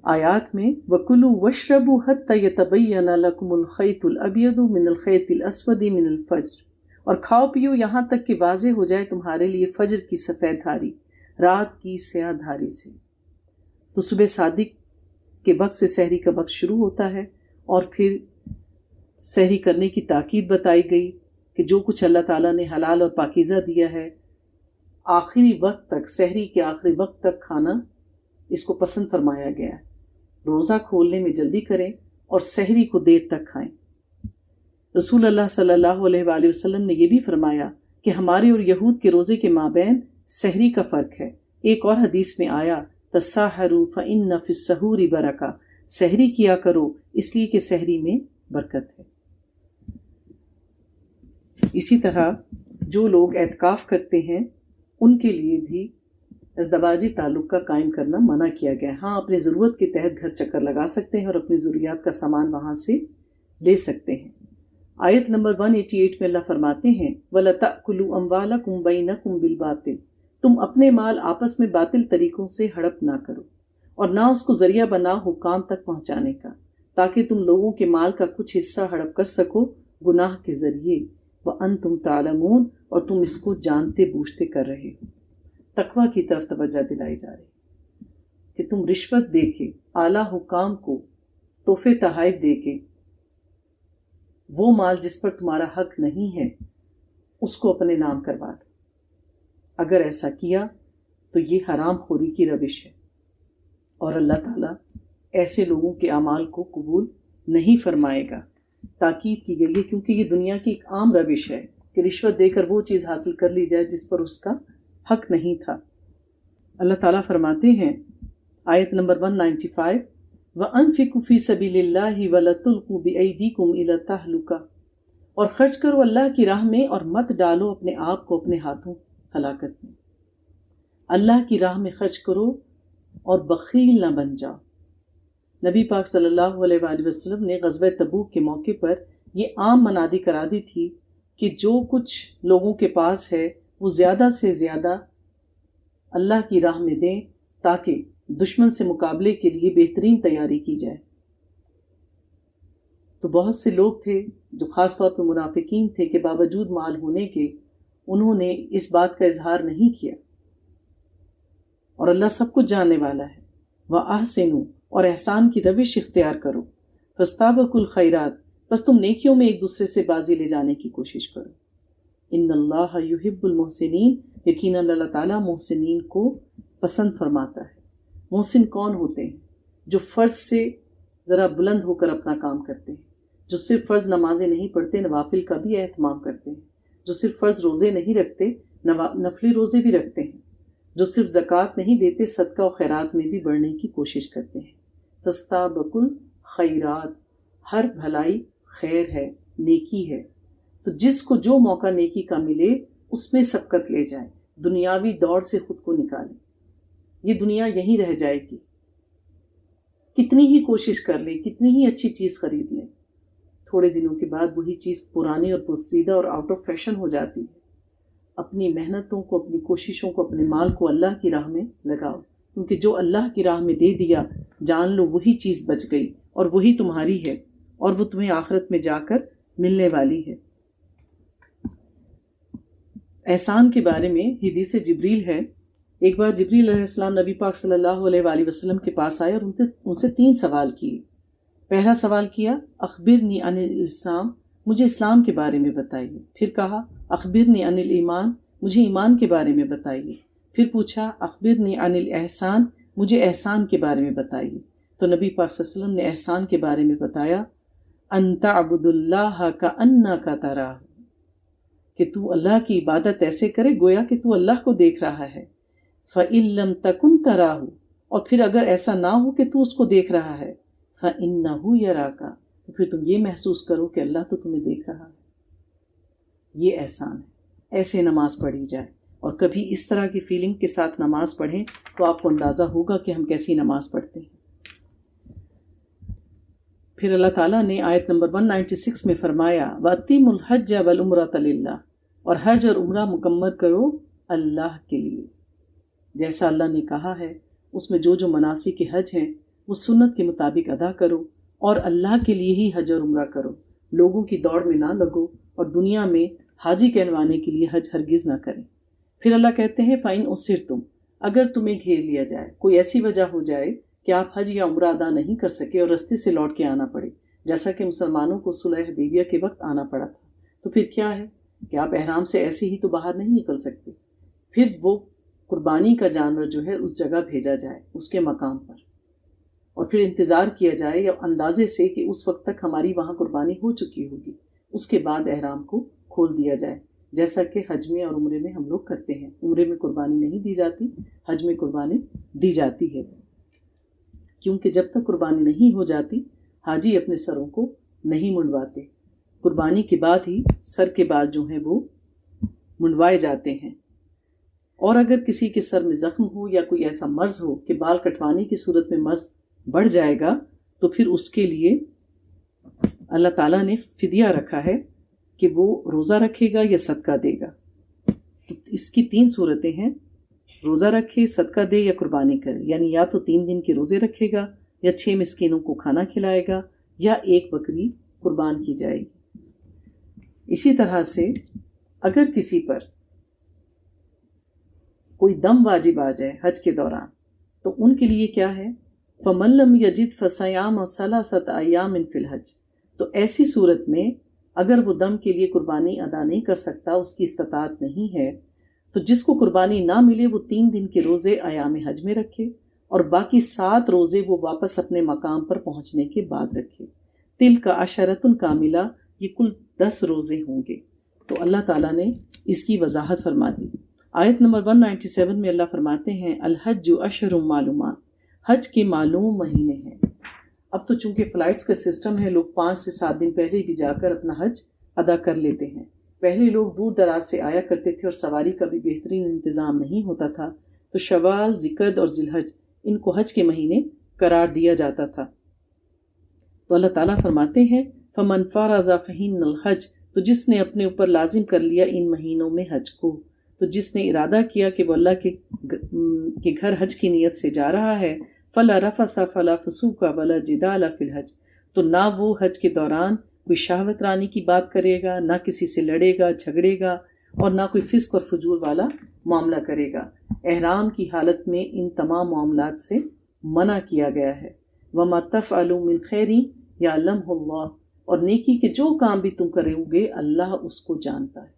A: آیات میں وَكُلُوا وَاشْرَبُوا حَتَّى يَتَبَيَّنَ لَكُمُ الْخَيْطُ الْأَبْيَضُ مِنَ الْخَيْطِ الْأَسْوَدِ مِنَ الْفَجْرِ، اور کھاؤ پیو یہاں تک کہ واضح ہو جائے تمہارے لیے فجر کی سفید دھاری رات کی سیاہ دھاری سے۔ تو صبح صادق کے وقت سے سحری کا وقت شروع ہوتا ہے، اور پھر سحری کرنے کی تاکید بتائی گئی کہ جو کچھ اللہ تعالیٰ نے حلال اور پاکیزہ دیا ہے آخری وقت تک، سحری کے آخری وقت تک کھانا اس کو پسند فرمایا گیا ہے۔ روزہ کھولنے میں جلدی کریں اور سحری کو دیر تک کھائیں۔ رسول اللہ صلی اللہ علیہ وآلہ وسلم نے یہ بھی فرمایا کہ ہمارے اور یہود کے روزے کے مابین سحری کا فرق ہے۔ ایک اور حدیث میں آیا تساحروا فإن فی السحور برکہ، سحری کیا کرو اس لیے کہ سحری میں برکت ہے۔ اسی طرح جو لوگ اعتکاف کرتے ہیں ان کے لیے بھی ازدواجی تعلق کا قائم کرنا منع کیا گیا ہے۔ ہاں اپنی ضرورت کے تحت گھر چکر لگا سکتے ہیں اور اپنی ضروریات کا سامان وہاں سے لے سکتے ہیں۔ آیت نمبر 188 میں اللہ فرماتے ہیں وَلَا تَأْكُلُوا أَمْوَالَكُمْ بَيْنَكُمْ بِالْبَاطِلِ، تم اپنے مال آپس میں باطل طریقوں سے ہڑپ نہ کرو اور نہ اس کو ذریعہ بنا حکام تک پہنچانے کا، تاکہ تم لوگوں کے مال کا کچھ حصہ ہڑپ کر سکو گناہ کے ذریعے، وَأَنْتُمْ تَعْلَمُونَ، اور تم اس کو جانتے بوجھتے کر رہے ہو۔ تقویٰ کی طرف توجہ دلائی جا رہی کہ تم رشوت دے کے، اعلیٰ حکام کو تحفے تحائف دے کے، وہ مال جس پر تمہارا حق نہیں ہے اس کو اپنے نام کروا دو۔ اگر ایسا کیا تو یہ حرام خوری کی روش ہے، اور اللہ تعالیٰ ایسے لوگوں کے اعمال کو قبول نہیں فرمائے گا۔ تاکید کی گئی ہے کیونکہ یہ دنیا کی ایک عام روش ہے کہ رشوت دے کر وہ چیز حاصل کر لی جائے جس پر اس کا حق نہیں تھا۔ اللہ تعالیٰ فرماتے ہیں آیت نمبر 195 وَأَنفِقُوا فِي سَبِيلِ اللَّهِ وَلَا تُلْقُوا بِأَيْدِيكُمْ إِلَى التَّهْلُكَةِ، اور خرچ کرو اللہ کی راہ میں اور مت ڈالو اپنے آپ کو اپنے ہاتھوں ہلاکت میں۔ اللہ کی راہ میں خرچ کرو اور بخیل نہ بن جاؤ۔ نبی پاک صلی اللہ علیہ وآلہ وسلم نے غزوہ تبوک کے موقع پر یہ عام منادی کرا دی تھی کہ جو کچھ لوگوں کے پاس ہے وہ زیادہ سے زیادہ اللہ کی راہ میں دیں تاکہ دشمن سے مقابلے کے لیے بہترین تیاری کی جائے۔ تو بہت سے لوگ تھے جو خاص طور پہ منافقین تھے کہ باوجود مال ہونے کے انہوں نے اس بات کا اظہار نہیں کیا، اور اللہ سب کچھ جاننے والا ہے۔ وَأَحْسِنُوا، اور احسان کی روش اختیار کرو۔ فَاسْتَبِقُوا الْخَيْرَاتِ، بس تم نیکیوں میں ایک دوسرے سے بازی لے جانے کی کوشش کرو۔ ان اللہ یحب المحسنین، یقیناً اللہ تعالیٰ محسنین کو پسند فرماتا ہے۔ محسن کون ہوتے ہیں؟ جو فرض سے ذرا بلند ہو کر اپنا کام کرتے ہیں، جو صرف فرض نمازیں نہیں پڑھتے، نوافل کا بھی اہتمام کرتے ہیں، جو صرف فرض روزے نہیں رکھتے، نفلی روزے بھی رکھتے ہیں، جو صرف زکوٰۃ نہیں دیتے، صدقہ و خیرات میں بھی بڑھنے کی کوشش کرتے ہیں۔ فاستبقوا الخیرات، ہر بھلائی خیر ہے، نیکی ہے۔ تو جس کو جو موقع نیکی کا ملے اس میں سبقت لے جائے، دنیاوی دوڑ سے خود کو نکالے۔ یہ دنیا یہیں رہ جائے گی، کتنی ہی کوشش کر لیں، کتنی ہی اچھی چیز خرید لیں، تھوڑے دنوں کے بعد وہی چیز پرانی اور پوسیدہ اور آؤٹ آف فیشن ہو جاتی ہے۔ اپنی محنتوں کو، اپنی کوششوں کو، اپنے مال کو اللہ کی راہ میں لگاؤ، کیونکہ جو اللہ کی راہ میں دے دیا، جان لو وہی چیز بچ گئی اور وہی تمہاری ہے، اور وہ تمہیں آخرت میں جا کر ملنے والی ہے۔ احسان کے بارے میں حدیث جبریل ہے، ایک بار جبریل علیہ السلام نبی پاک صلی اللہ علیہ وآلہ وسلم کے پاس آئے اور ان سے 3 سوال کیے۔ پہلا سوال کیا، اخبرنی عن الاسلام، مجھے اسلام کے بارے میں بتائیے۔ پھر کہا، اخبرنی عن الایمان، مجھے ایمان کے بارے میں بتائیے۔ پھر پوچھا، اخبرنی عن الاحسان، مجھے احسان کے بارے میں بتائیے۔ تو نبی پاک صلی اللہ علیہ وسلم نے احسان کے بارے میں بتایا، ان تعبد اللہ کأنک تراہ، کہ تو اللہ کی عبادت ایسے کرے گویا کہ تو اللہ کو دیکھ رہا ہے۔ فإن لم تکن تراہ، اور پھر اگر ایسا نہ ہو کہ تو اس کو دیکھ رہا ہے، فإنہ یراک، تو پھر تم یہ محسوس کرو کہ اللہ تو تمہیں دیکھ رہا ہے۔ یہ احسان ہے، ایسے نماز پڑھی جائے، اور کبھی اس طرح کی فیلنگ کے ساتھ نماز پڑھیں تو آپ کو اندازہ ہوگا کہ ہم کیسی نماز پڑھتے ہیں۔ پھر اللہ تعالیٰ نے آیت نمبر 196 میں فرمایا، وَأَتِمُّوا الْحَجَّ وَالْعُمْرَةَ لِلَّهِ، اور حج اور عمرہ مکمل کرو اللہ کے لیے۔ جیسا اللہ نے کہا ہے اس میں جو مناسک حج ہیں وہ سنت کے مطابق ادا کرو، اور اللہ کے لیے ہی حج اور عمرہ کرو، لوگوں کی دوڑ میں نہ لگو، اور دنیا میں حاجی کہلوانے کے لیے حج ہرگز نہ کریں۔ پھر اللہ کہتے ہیں فَإِنْ أُسِرْتُمْ، اگر تمہیں گھیر لیا جائے، کوئی ایسی وجہ ہو جائے کہ آپ حج یا عمرہ ادا نہیں کر سکے اور رستے سے لوٹ کے آنا پڑے، جیسا کہ مسلمانوں کو صلح حدیبیہ کے وقت آنا پڑا تھا، تو پھر کیا ہے کہ آپ احرام سے ایسے ہی تو باہر نہیں نکل سکتے، پھر وہ قربانی کا جانور جو ہے اس جگہ بھیجا جائے، اس کے مقام پر، اور پھر انتظار کیا جائے یا اندازے سے کہ اس وقت تک ہماری وہاں قربانی ہو چکی ہوگی، اس کے بعد احرام کو کھول دیا جائے، جیسا کہ حج میں اور عمرے میں ہم لوگ کرتے ہیں۔ عمرے میں قربانی نہیں دی جاتی، حج میں قربانی دی جاتی ہے، کیونکہ جب تک قربانی نہیں ہو جاتی حاجی اپنے سروں کو نہیں منڈواتے، قربانی کے بعد ہی سر کے بال جو ہیں وہ منڈوائے جاتے ہیں۔ اور اگر کسی کے سر میں زخم ہو یا کوئی ایسا مرض ہو کہ بال کٹوانے کی صورت میں مرض بڑھ جائے گا، تو پھر اس کے لیے اللہ تعالیٰ نے فدیہ رکھا ہے کہ وہ روزہ رکھے گا یا صدقہ دے گا۔ تو اس کی 3 صورتیں ہیں، روزہ رکھے، صدقہ دے یا قربانی کرے، یعنی یا تو 3 دن کے روزے رکھے گا، یا 6 مسکینوں کو کھانا کھلائے گا، یا 1 بکری قربان کی جائے گی۔ اسی طرح سے اگر کسی پر کوئی دم واجب آ جائے حج کے دوران، تو ان کے لیے کیا ہے، فَمَن لَّمْ يَجِدْ فَصِيَامُ ثَلَاثَةِ أَيَّامٍ فِي الْحَجِّ، تو ایسی صورت میں اگر وہ دم کے لیے قربانی ادا نہیں کر سکتا، اس کی استطاعت نہیں ہے، تو جس کو قربانی نہ ملے وہ 3 دن کے روزے ایام حج میں رکھے، اور باقی 7 روزے وہ واپس اپنے مقام پر پہنچنے کے بعد رکھے۔ تِلْکَ عَشَرَةٌ کاملہ، یہ کل 10 روزے ہوں گے۔ تو اللہ تعالیٰ نے اس کی وضاحت فرما دی۔ آیت نمبر 197 میں اللہ فرماتے ہیں، الحج اشہر معلومات، حج کے معلوم مہینے ہیں۔ اب تو چونکہ فلائٹس کا سسٹم ہے، لوگ 5 سے 7 دن پہلے بھی جا کر اپنا حج ادا کر لیتے ہیں۔ پہلے لوگ دور دراز سے آیا کرتے تھے اور سواری کا بھی بہترین انتظام نہیں ہوتا تھا، تو شوال، ذکر اور ذیلحج ان کو حج کے مہینے قرار دیا جاتا تھا۔ تو اللہ تعالیٰ فرماتے ہیں فمن فرض فہن الحج، تو جس نے اپنے اوپر لازم کر لیا ان مہینوں میں حج کو، تو جس نے ارادہ کیا کہ وہ اللہ کے گھر حج کی نیت سے جا رہا ہے، فلا رفث فلا فسوق ولا جدال فی الحج، تو نہ وہ حج کے دوران کوئی شہوت رانی کی بات کرے گا، نہ کسی سے لڑے گا جھگڑے گا، اور نہ کوئی فسق اور فجور والا معاملہ کرے گا۔ احرام کی حالت میں ان تمام معاملات سے منع کیا گیا ہے۔ وَمَا تَفْعَلُوا مِنْ خَيْرٍ يَعْلَمْهُ اللَّهُ، اور نیکی کے جو کام بھی تم کرو گے اللہ اس کو جانتا ہے۔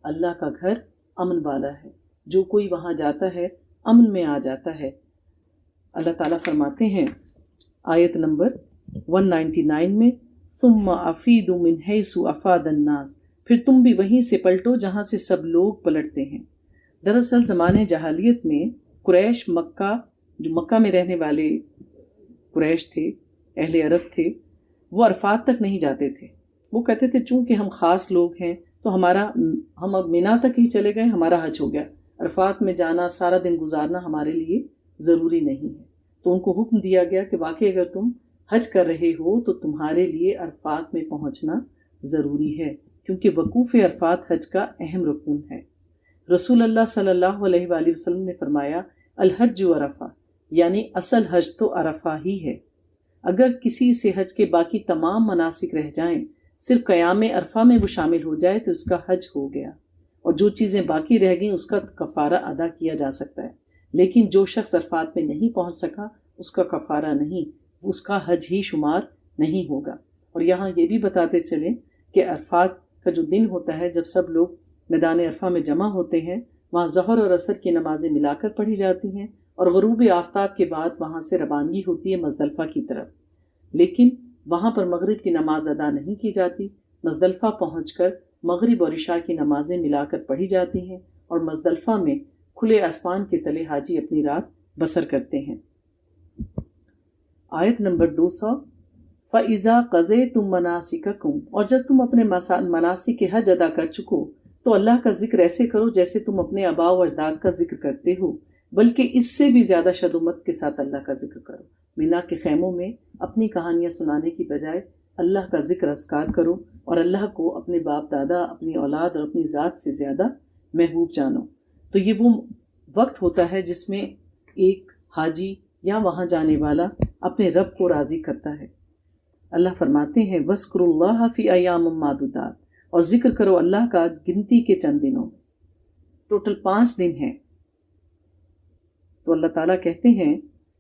A: اللہ کا گھر امن والا ہے، جو کوئی وہاں جاتا ہے امن میں آ جاتا ہے۔ اللہ تعالیٰ فرماتے ہیں آیت نمبر 199 میں ثُمَّ أَفِيدُوا مِنْ حَيْثُ أَفَاضَ النَّاسُ، پھر تم بھی وہیں سے پلٹو جہاں سے سب لوگ پلٹتے ہیں۔ دراصل زمانے جاہلیت میں قریش جو مکہ میں رہنے والے قریش تھے، اہل عرب تھے، وہ عرفات تک نہیں جاتے تھے۔ وہ کہتے تھے چونکہ ہم خاص لوگ ہیں تو ہم اب مینا تک ہی چلے گئے، ہمارا حج ہو گیا، عرفات میں جانا سارا دن گزارنا ہمارے لیے ضروری نہیں ہے۔ تو ان کو حکم دیا گیا کہ واقعی اگر تم حج کر رہے ہو تو تمہارے لیے عرفات میں پہنچنا ضروری ہے، کیونکہ وقوف عرفات حج کا اہم رکن ہے۔ رسول اللہ صلی اللہ علیہ وآلہ وسلم نے فرمایا الحج عرفہ، یعنی اصل حج تو عرفہ ہی ہے۔ اگر کسی سے حج کے باقی تمام مناسک رہ جائیں، صرف قیام عرفہ میں وہ شامل ہو جائے تو اس کا حج ہو گیا، اور جو چیزیں باقی رہ گئیں اس کا کفارہ ادا کیا جا سکتا ہے۔ لیکن جو شخص عرفات میں نہیں پہنچ سکا اس کا کفارہ نہیں، اس کا حج ہی شمار نہیں ہوگا۔ اور یہاں یہ بھی بتاتے چلیں کہ عرفات کا جو دن ہوتا ہے جب سب لوگ میدان عرفہ میں جمع ہوتے ہیں، وہاں ظہر اور عصر کی نمازیں ملا کر پڑھی جاتی ہیں، اور غروب آفتاب کے بعد وہاں سے روانگی ہوتی ہے مزدلفہ کی طرف، لیکن وہاں پر مغرب کی نماز ادا نہیں کی جاتی۔ مزدلفہ پہنچ کر مغرب اور عشاء کی نمازیں ملا کر پڑھی جاتی ہیں، اور مزدلفہ میں کھلے آسمان کے تلے حاجی اپنی رات بسر کرتے ہیں۔ آیت نمبر 200 فَإِذَا قَضَيْتُم مَّنَاسِكَكُمْ، اور جب تم اپنے مناسک کے حج ادا کر چکو تو اللہ کا ذکر ایسے کرو جیسے تم اپنے آباء و اجداد کا ذکر کرتے ہو، بلکہ اس سے بھی زیادہ شدت کے ساتھ اللہ کا ذکر کرو۔ مینا کے خیموں میں اپنی کہانیاں سنانے کی بجائے اللہ کا ذکر اذکار کرو، اور اللہ کو اپنے باپ دادا، اپنی اولاد اور اپنی ذات سے زیادہ محبوب جانو۔ تو یہ وہ وقت ہوتا ہے جس میں ایک حاجی یا وہاں جانے والا اپنے رب کو راضی کرتا ہے۔ اللہ فرماتے ہیں وَاذْكُرُوا اللَّهَ فِي أَيَّامٍ مَّعْدُودَاتٍ، اور ذکر کرو اللہ کا گنتی کے چند دنوں میں۔ ٹوٹل 5 دن ہیں۔ تو اللہ تعالیٰ کہتے ہیں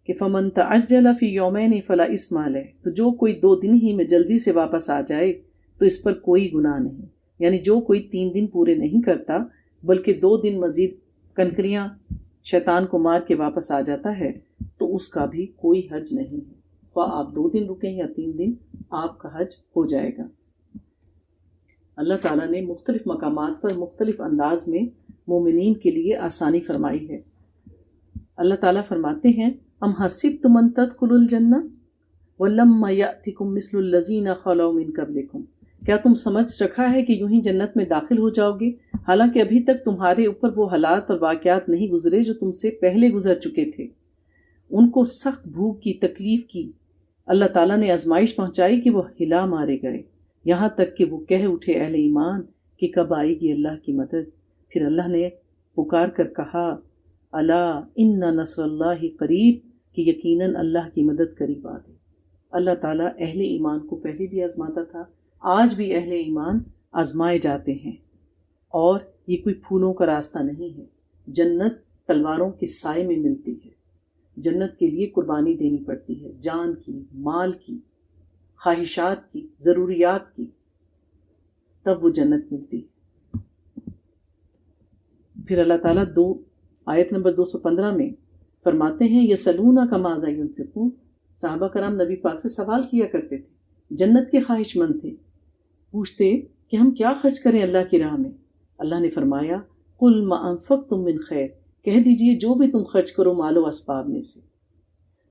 A: کہ فَمَن تَعَجَّلَ فِي يَوْمَيْنِ فَلَا إِثْمَ عَلَيْهِ، تو جو کوئی 2 دن ہی میں جلدی سے واپس آ جائے تو اس پر کوئی گناہ نہیں، یعنی جو کوئی 3 دن پورے نہیں کرتا بلکہ 2 دن مزید کنکریاں شیطان کو مار کے واپس آ جاتا ہے تو اس کا بھی کوئی حج نہیں ہے، خواہ آپ 2 دن رکیں یا 3 دن آپ کا حج ہو جائے گا۔ اللہ تعالیٰ نے مختلف مقامات پر مختلف انداز میں مومنین کے لیے آسانی فرمائی ہے۔ اللہ تعالیٰ فرماتے ہیں ام حسبتم ان تدخلوا الجنہ ولما یأتکم مثل الذین خلوا من قبلکم، کیا تم سمجھ رکھا ہے کہ یوں ہی جنت میں داخل ہو جاؤ گے، حالانکہ ابھی تک تمہارے اوپر وہ حالات اور واقعات نہیں گزرے جو تم سے پہلے گزر چکے تھے۔ ان کو سخت بھوک کی، تکلیف کی اللہ تعالیٰ نے آزمائش پہنچائی کہ وہ ہلا مارے گئے، یہاں تک کہ وہ کہہ اٹھے اہل ایمان کہ کب آئے گی اللہ کی مدد۔ پھر اللہ نے پکار کر کہا الا ان نصر اللہ قریب، کہ یقیناً اللہ کی مدد قریب آ گئی۔ اللہ تعالیٰ اہل ایمان کو پہلے بھی آزماتا تھا، آج بھی اہل ایمان آزمائے جاتے ہیں، اور یہ کوئی پھولوں کا راستہ نہیں ہے۔ جنت تلواروں کے سائے میں ملتی ہے، جنت کے لیے قربانی دینی پڑتی ہے، جان کی، مال کی، خواہشات کی، ضروریات کی، تب وہ جنت ملتی ہے۔ پھر اللہ تعالیٰ آیت نمبر 215 میں فرماتے ہیں یسألونک ماذا ينفقون، صحابہ کرام نبی پاک سے سوال کیا کرتے تھے، جنت کے خواہش مند تھے، پوچھتے کہ ہم کیا خرچ کریں اللہ کی راہ میں۔ اللہ نے فرمایا قل ما انفقتم من خیر، کہہ دیجئے جو بھی تم خرچ کرو مال و اسباب میں سے،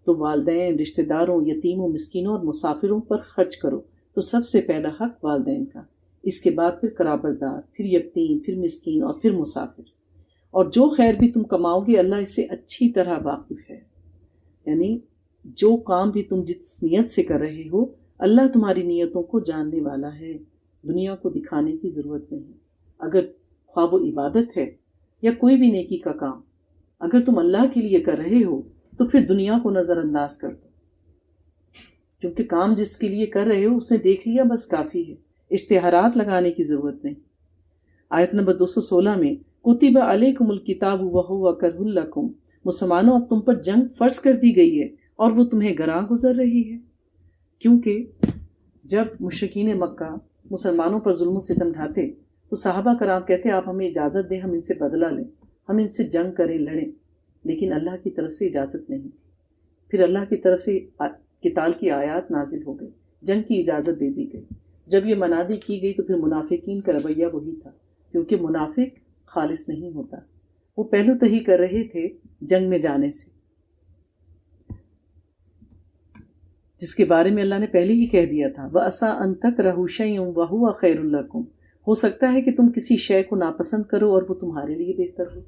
A: تو والدین، رشتہ داروں، یتیموں، مسکینوں اور مسافروں پر خرچ کرو، تو سب سے پہلا حق والدین کا، اس کے بعد پھر قرابت دار، پھر یتیم، پھر مسکین اور پھر مسافر۔ اور جو خیر بھی تم کماؤ گے اللہ اس سے اچھی طرح واقف ہے. یعنی جو کام بھی تم جس نیت سے کر رہے ہو اللہ تمہاری نیتوں کو جاننے والا ہے. دنیا کو دکھانے کی ضرورت نہیں. اگر خواہ وہ عبادت ہے یا کوئی بھی نیکی کا کام اگر تم اللہ کے لیے کر رہے ہو تو پھر دنیا کو نظر انداز کر دو، کیونکہ کام جس کے لیے کر رہے ہو اس نے دیکھ لیا بس کافی ہے، اشتہارات لگانے کی ضرورت نہیں. آیت نمبر 216 میں کتب علیکم الکتاب وہو کرہ لکم، مسلمانوں اب تم پر جنگ فرض کر دی گئی ہے اور وہ تمہیں گراں گزر رہی ہے. کیونکہ جب مشرکین مکہ مسلمانوں پر ظلم و ستم ڈھاتے تو صحابہ کرام کہتے آپ ہمیں اجازت دیں، ہم ان سے بدلہ لیں، ہم ان سے جنگ کریں، لڑیں. لیکن اللہ کی طرف سے اجازت نہیں. پھر اللہ کی طرف سے قتال کی آیات نازل ہو گئی، جنگ کی اجازت دے دی گئی. جب یہ منادی کی گئی تو پھر منافقین کا رویہ وہی تھا، کیونکہ منافق خالص نہیں ہوتا. وہ پہلو تہی کر رہے تھے جنگ میں جانے سے، جس کے بارے میں اللہ نے پہلے ہی کہہ دیا تھا وَعَسَىٰ أَن تَكْرَهُوا شَيْئًا وَهُوَ خَيْرٌ لَكُمْ. ہو سکتا ہے کہ تم کسی شے کو ناپسند کرو اور وہ تمہارے لیے بہتر ہو.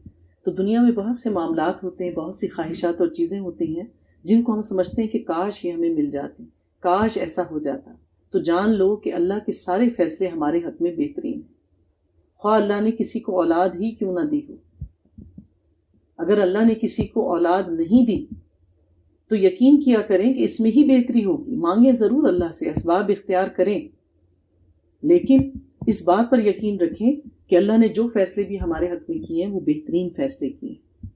A: تو دنیا میں بہت سے معاملات ہوتے ہیں، بہت سی خواہشات اور چیزیں ہوتی ہیں جن کو ہم سمجھتے ہیں کہ کاش یہ ہمیں مل جاتی، کاش ایسا ہو جاتا. تو جان لو کہ اللہ کے سارے فیصلے ہمارے حق میں بہترین ہیں، خواہ اللہ نے کسی کو اولاد ہی کیوں نہ دی ہو. اگر اللہ نے کسی کو اولاد نہیں دی تو یقین کیا کریں کہ اس میں ہی بہتری ہوگی. مانگیں ضرور اللہ سے، اسباب اختیار کریں، لیکن اس بات پر یقین رکھیں کہ اللہ نے جو فیصلے بھی ہمارے حق میں کیے ہیں وہ بہترین فیصلے کیے ہیں.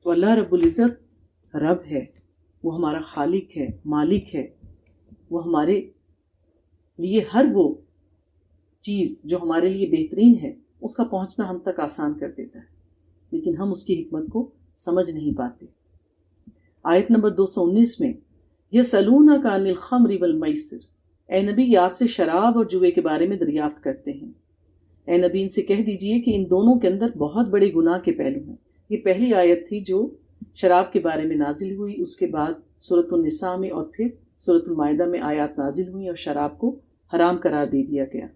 A: تو اللہ رب العزت رب ہے، وہ ہمارا خالق ہے، مالک ہے. وہ ہمارے لیے ہر وہ چیز جو ہمارے لیے بہترین ہے اس کا پہنچنا ہم تک آسان کر دیتا ہے، لیکن ہم اس کی حکمت کو سمجھ نہیں پاتے. آیت نمبر 219 میں یسألونک عن الخمر والمیسر، اے نبی یہ آپ سے شراب اور جوئے کے بارے میں دریافت کرتے ہیں. اے نبی ان سے کہہ دیجئے کہ ان دونوں کے اندر بہت بڑے گناہ کے پہلو ہیں. یہ پہلی آیت تھی جو شراب کے بارے میں نازل ہوئی، اس کے بعد سورۃ النساء میں اور پھر سورۃ المائدہ میں آیات نازل ہوئیں اور شراب کو حرام قرار دے دیا گیا.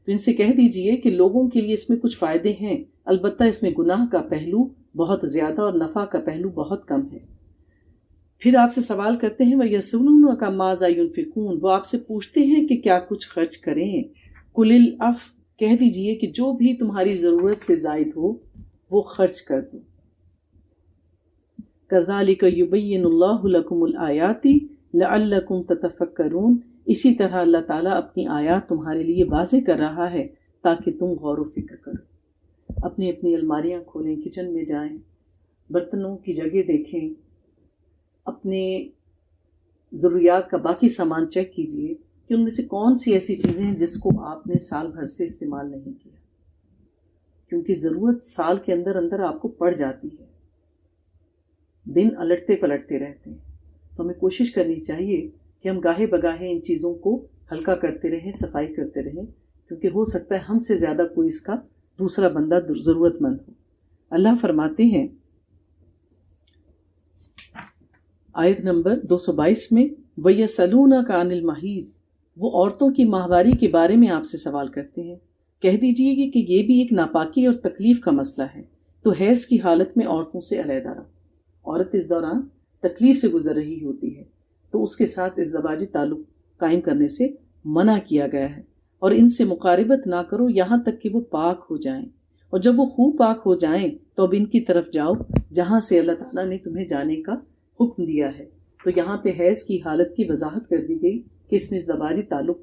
A: تو ان سے کہہ دیجئے کہ لوگوں کے لیے اس میں کچھ فائدے ہیں، البتہ اس میں گناہ کا پہلو بہت زیادہ اور نفع کا پہلو بہت کم ہے. پھر آپ سے سوال کرتے ہیں وَيَسْأَلُونَكَ مَاذَا يُنْفِقُونَ، وہ آپ سے پوچھتے ہیں کہ کیا کچھ خرچ کریں. قُلِ الْعَفْوَ، کہہ دیجئے کہ جو بھی تمہاری ضرورت سے زائد ہو وہ خرچ کر دو. كَذَلِكَ يُبَيِّنُ اللَّهُ لَكُمُ الْآيَاتِ لَعَلَّكُمْ تَتَفَكَّرُونَ. اسی طرح اللہ تعالیٰ اپنی آیات تمہارے لیے واضح کر رہا ہے تاکہ تم غور و فکر کرو. اپنی اپنی الماریاں کھولیں، کچن میں جائیں، برتنوں کی جگہ دیکھیں، اپنے ضروریات کا باقی سامان چیک کیجئے کہ ان میں سے کون سی ایسی چیزیں ہیں جس کو آپ نے سال بھر سے استعمال نہیں کیا، کیونکہ ضرورت سال کے اندر اندر آپ کو پڑ جاتی ہے. دن الٹتے پلٹتے رہتے ہیں، تو ہمیں کوشش کرنی چاہیے کہ ہم گاہے بگاہے ان چیزوں کو ہلکا کرتے رہیں، صفائی کرتے رہیں، کیونکہ ہو سکتا ہے ہم سے زیادہ کوئی اس کا دوسرا بندہ ضرورت مند ہو. اللہ فرماتے ہیں آیت نمبر 222 میں وَيَسْأَلُونَكَ عَنِ الْمَحِيضِ، وہ عورتوں کی ماہواری کے بارے میں آپ سے سوال کرتے ہیں. کہہ دیجئے کہ یہ بھی ایک ناپاکی اور تکلیف کا مسئلہ ہے، تو حیض کی حالت میں عورتوں سے علیحدہ رہو. عورت اس دوران تکلیف سے گزر رہی ہوتی ہے تو اس کے ساتھ ازدواجی تعلق قائم کرنے سے منع کیا گیا ہے، اور ان سے مقاربت نہ کرو یہاں تک کہ وہ پاک ہو جائیں، اور جب وہ خوب پاک ہو جائیں تو اب ان کی طرف جاؤ جہاں سے اللہ تعالیٰ نے تمہیں جانے کا حکم دیا ہے. تو یہاں پہ حیض کی حالت کی وضاحت کر دی گئی کہ اس میں ازدواجی تعلق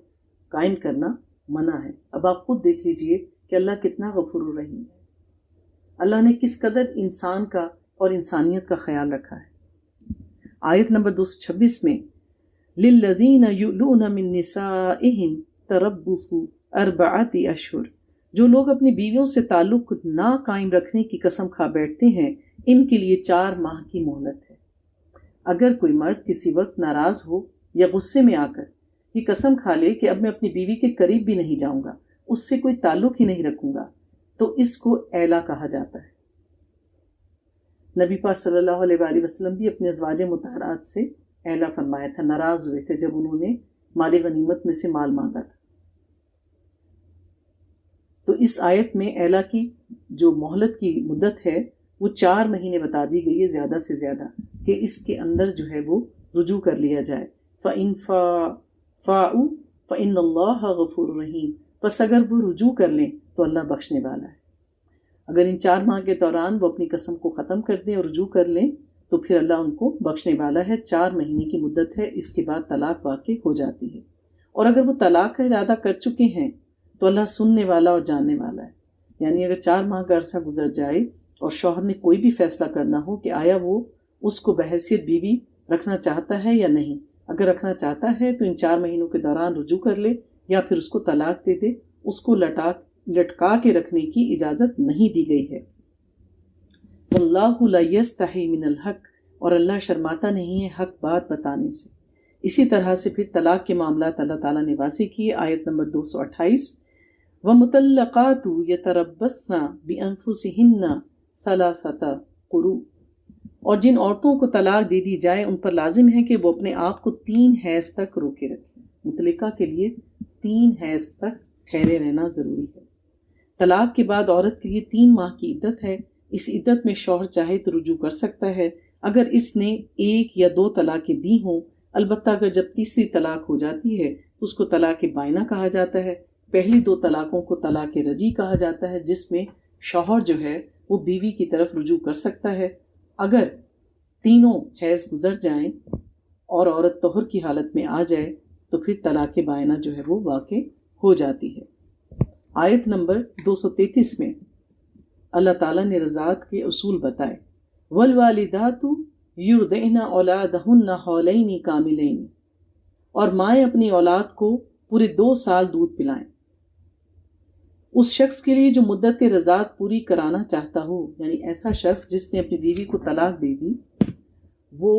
A: قائم کرنا منع ہے. اب آپ خود دیکھ لیجئے کہ اللہ کتنا غفور الرحیم ہے، اللہ نے کس قدر انسان کا اور انسانیت کا خیال رکھا ہے. آیت نمبر 226 میں لِلَّذِينَ يُؤْلُونَ مِن نِّسَائِهِمْ تَرَبُّصُ 4 أَشْهُرٍ، جو لوگ اپنی بیویوں سے تعلق نہ قائم رکھنے کی قسم کھا بیٹھتے ہیں ان کے لیے 4 ماہ کی مہلت ہے. اگر کوئی مرد کسی وقت ناراض ہو یا غصے میں آ کر یہ قسم کھا لے کہ اب میں اپنی بیوی کے قریب بھی نہیں جاؤں گا، اس سے کوئی تعلق ہی نہیں رکھوں گا، تو اس کو ایلا کہا جاتا ہے. نبی پاک صلی اللہ علیہ وآلہ وسلم بھی اپنے ازواج مطہرات سے ایلا فرمایا تھا، ناراض ہوئے تھے جب انہوں نے مال غنیمت میں سے مال مانگا تھا. تو اس آیت میں اعلیٰ کی جو مہلت کی مدت ہے وہ 4 مہینے بتا دی گئی ہے زیادہ سے زیادہ، کہ اس کے اندر جو ہے وہ رجوع کر لیا جائے۔ فَإِن فَاءُوا فَإِنَّ اللَّهَ غَفُورٌ رَحِيمٌ، پس اگر وہ رجوع کر لیں تو اللہ بخشنے والا ہے۔ اگر ان 4 ماہ کے دوران وہ اپنی قسم کو ختم کر دیں اور رجوع کر لیں تو پھر اللہ ان کو بخشنے والا ہے۔ 4 مہینے کی مدت ہے، اس کے بعد طلاق واقع ہو جاتی ہے۔ اور اگر وہ طلاق کا ارادہ کر چکے ہیں تو اللہ سننے والا اور جاننے والا ہے۔ یعنی اگر 4 ماہ کا عرصہ گزر جائے اور شوہر نے کوئی بھی فیصلہ کرنا ہو کہ آیا وہ اس کو بحیثیت بیوی رکھنا چاہتا ہے یا نہیں، اگر رکھنا چاہتا ہے تو ان 4 مہینوں کے دوران رجوع کر لے یا پھر اس کو طلاق دے دے، اس کو لٹکا کے رکھنے کی اجازت نہیں دی گئی ہے۔ واللہ لا یستحی من الحق، اور اللہ شرماتا نہیں ہے حق بات بتانے سے۔ اسی طرح سے پھر طلاق کے معاملات اللہ تعالیٰ نے واضح کیے۔ آیت نمبر 228، وَمُطَلَّقَاتُ يَتَرَبَّصْنَ بِأَنفُسِهِنَّ ثَلَاثَةَ قُرُوءٍ، اور جن عورتوں کو طلاق دے دی جائے ان پر لازم ہے کہ وہ اپنے آپ کو 3 حیض تک روکے رکھیں۔ مطلقہ کے لیے 3 حیض تک ٹھہرے رہنا ضروری ہے۔ طلاق کے بعد عورت کے لیے 3 ماہ کی عدت ہے۔ اس عدت میں شوہر چاہے تو رجوع کر سکتا ہے اگر اس نے 1 یا 2 طلاقیں دی ہوں، البتہ اگر جب تیسری طلاق ہو جاتی ہے تو اس کو طلاق بائنہ کہا جاتا ہے۔ پہلی 2 طلاقوں کو طلاق رجعی کہا جاتا ہے، جس میں شوہر جو ہے وہ بیوی کی طرف رجوع کر سکتا ہے۔ اگر تینوں حیض گزر جائیں اور عورت طہر کی حالت میں آ جائے تو پھر طلاق بائنہ جو ہے وہ واقع ہو جاتی ہے۔ آیت نمبر 233 میں اللہ تعالیٰ نے رضاعت کے اصول بتائے۔ والوالدات یرضعن اولادہن حولین کاملین، اور مائیں اپنی اولاد کو پورے 2 سال دودھ پلائیں۔ اس شخص کے لیے جو مدت رضاعت پوری کرانا چاہتا ہو، یعنی ایسا شخص جس نے اپنی بیوی کو طلاق دے دی، وہ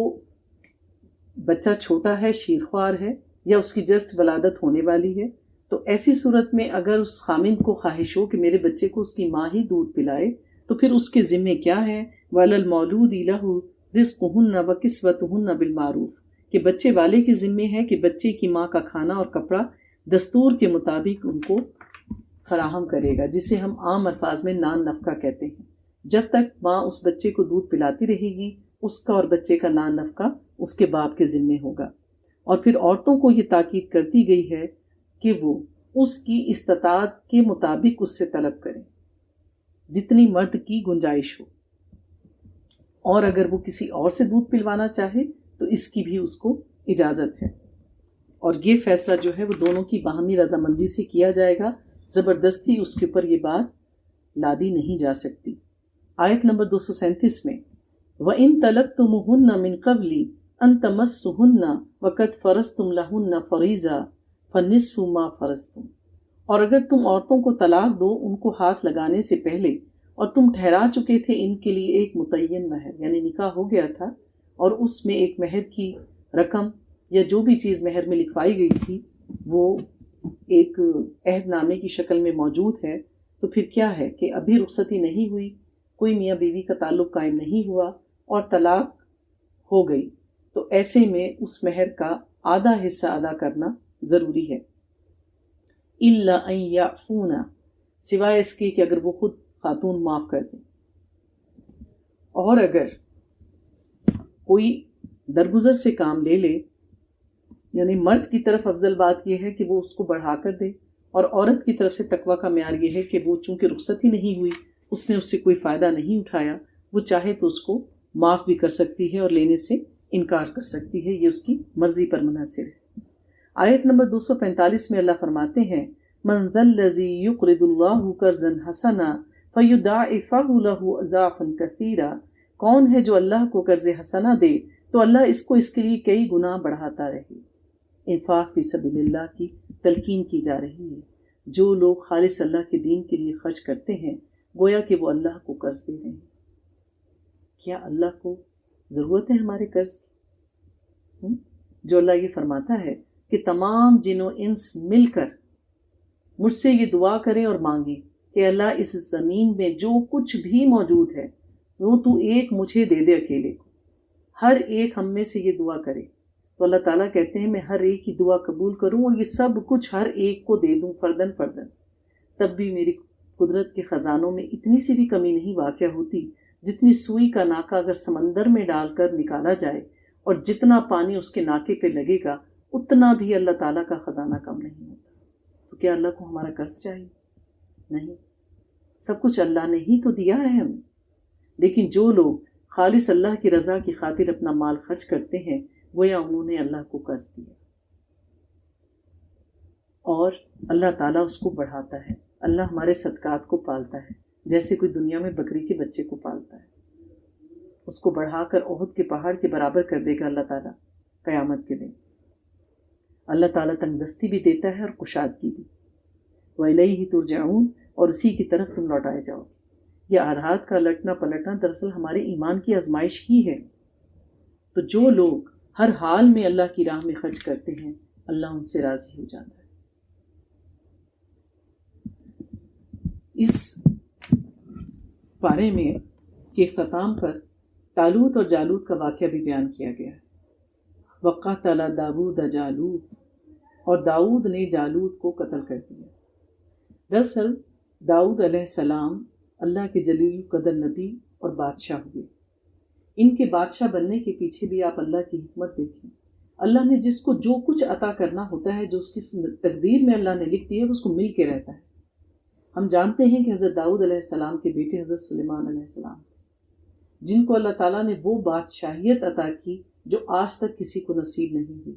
A: بچہ چھوٹا ہے، شیرخوار ہے، یا اس کی جسٹ ولادت ہونے والی ہے، تو ایسی صورت میں اگر اس خامند کو خواہش ہو کہ میرے بچے کو اس کی ماں ہی دودھ پلائے تو پھر اس کے ذمے کیا ہے؟ وَعَلَى الْمَوْلُودِ لَهُ رِزْقُهُنَّ وَكِسْوَتُهُنَّ بِالْمَعْرُوفِ، کہ بچے والے کے ذمے ہے کہ بچے کی ماں کا کھانا اور کپڑا دستور کے مطابق ان کو فراہم کرے گا، جسے ہم عام الفاظ میں نان نفقہ کہتے ہیں۔ جب تک ماں اس بچے کو دودھ پلاتی رہے گی، اس کا اور بچے کا نان نفقہ اس کے باپ کے ذمے ہوگا۔ اور پھر عورتوں کو یہ تاکید کر دی گئی ہے کہ وہ اس کی استطاعت کے مطابق اس سے طلب کریں جتنی مرد کی گنجائش ہو، اور اگر وہ کسی اور سے دودھ پلوانا چاہے تو اس کی بھی اس کو اجازت ہے، اور یہ فیصلہ جو ہے وہ دونوں کی باہمی رضامندی سے کیا جائے گا، زبردستی اس کے اوپر یہ بات لادی نہیں جا سکتی۔ آیت نمبر 237 میں وَإِن طَلَقْتُمُوهُنَّ مِن قَبْلِ أَن تَمَسُّوهُنَّ وَقَدْ فَرَضْتُمْ لَهُنَّ فَرِيضَةً فَنِصْفُ مَا فَرَضْتُمْ، اور اگر تم عورتوں کو طلاق دو ان کو ہاتھ لگانے سے پہلے، اور تم ٹھہرا چکے تھے ان کے لیے ایک متعین مہر، یعنی نکاح ہو گیا تھا اور اس میں ایک مہر کی رقم یا جو بھی چیز مہر میں لکھوائی گئی تھی وہ ایک عہد نامے کی شکل میں موجود ہے، تو پھر کیا ہے کہ ابھی رخصتی نہیں ہوئی، کوئی میاں بیوی کا تعلق قائم نہیں ہوا اور طلاق ہو گئی، تو ایسے میں اس مہر کا آدھا حصہ ادا کرنا ضروری ہے۔ الا ان یعفون، سوائے اس کے کہ اگر وہ خود خاتون معاف کر دیں، اور اگر کوئی درگزر سے کام لے لے، یعنی مرد کی طرف افضل بات یہ ہے کہ وہ اس کو بڑھا کر دے، اور عورت کی طرف سے تقویٰ کا معیار یہ ہے کہ وہ چونکہ رخصت ہی نہیں ہوئی، اس نے اس سے کوئی فائدہ نہیں اٹھایا، وہ چاہے تو اس کو معاف بھی کر سکتی ہے اور لینے سے انکار کر سکتی ہے، یہ اس کی مرضی پر منحصر ہے۔ آیت نمبر 245 میں اللہ فرماتے ہیں من ذا الذی یقرض اللہ قرضا حسنا فیضاعفہ لہ اضعافا کثیرا، کون ہے جو اللہ کو قرض حسنا دے تو اللہ اس کو اس کے لیے کئی گنا بڑھاتا رہے۔ انفاق فی سبیل اللہ کی تلقین کی جا رہی ہے، جو لوگ خالص اللہ کے دین کے لیے خرچ کرتے ہیں گویا کہ وہ اللہ کو قرض دے رہے ہیں۔ کیا اللہ کو ضرورت ہے ہمارے قرض کی؟ جو اللہ یہ فرماتا ہے کہ تمام جن و انس مل کر مجھ سے یہ دعا کریں اور مانگیں کہ اللہ اس زمین میں جو کچھ بھی موجود ہے وہ تو ایک مجھے دے دے اکیلے کو، ہر ایک ہم میں سے یہ دعا کرے، تو اللہ تعالیٰ کہتے ہیں میں ہر ایک کی دعا قبول کروں اور یہ سب کچھ ہر ایک کو دے دوں فردن فردن، تب بھی میری قدرت کے خزانوں میں اتنی سی بھی کمی نہیں واقع ہوتی جتنی سوئی کا ناکہ اگر سمندر میں ڈال کر نکالا جائے اور جتنا پانی اس کے ناکے پہ لگے گا اتنا بھی اللہ تعالیٰ کا خزانہ کم نہیں ہوتا۔ تو کیا اللہ کو ہمارا قرض چاہیے؟ نہیں، سب کچھ اللہ نے ہی تو دیا ہے ہمیں۔ لیکن جو لوگ خالص اللہ کی رضا کی خاطر اپنا مال خرچ کرتے ہیں گویا انہوں نے اللہ کو قرض دیا، اور اللہ تعالیٰ اس کو بڑھاتا ہے۔ اللہ ہمارے صدقات کو پالتا ہے جیسے کوئی دنیا میں بکری کے بچے کو پالتا ہے، اس کو بڑھا کر احد کے پہاڑ کے برابر کر دے گا اللہ تعالیٰ قیامت کے دن۔ اللہ تعالیٰ تنگ دستی بھی دیتا ہے اور کشادگی بھی۔ وَإِلَيْهِ تُرْجَعُونَ، اور اسی کی طرف تم لوٹائے جاؤ گے۔ یہ آرات کا لٹنا پلٹنا دراصل ہمارے ایمان کی آزمائش ہی ہے۔ تو جو لوگ ہر حال میں اللہ کی راہ میں خرچ کرتے ہیں اللہ ان سے راضی ہو جاتا ہے۔ اس پارے میں کے اختتام پر طالوت اور جالوت کا واقعہ بھی بیان کیا گیا ہے۔ وَقَتَلَ دَاوُودَ جالوت، اور داؤد نے جالوت کو قتل کر دیا۔ دراصل داؤد علیہ السلام اللہ کے جلیل قدر نبی اور بادشاہ ہوئے۔ ان کے بادشاہ بننے کے پیچھے بھی آپ اللہ کی حکمت دیکھیں۔ اللہ نے جس کو جو کچھ عطا کرنا ہوتا ہے، جو اس کی تقدیر میں اللہ نے لکھ دی ہے، اس کو مل کے رہتا ہے۔ ہم جانتے ہیں کہ حضرت داؤد علیہ السلام کے بیٹے حضرت سلیمان علیہ السلام، جن کو اللہ تعالیٰ نے وہ بادشاہیت عطا کی جو آج تک کسی کو نصیب نہیں ہوئی۔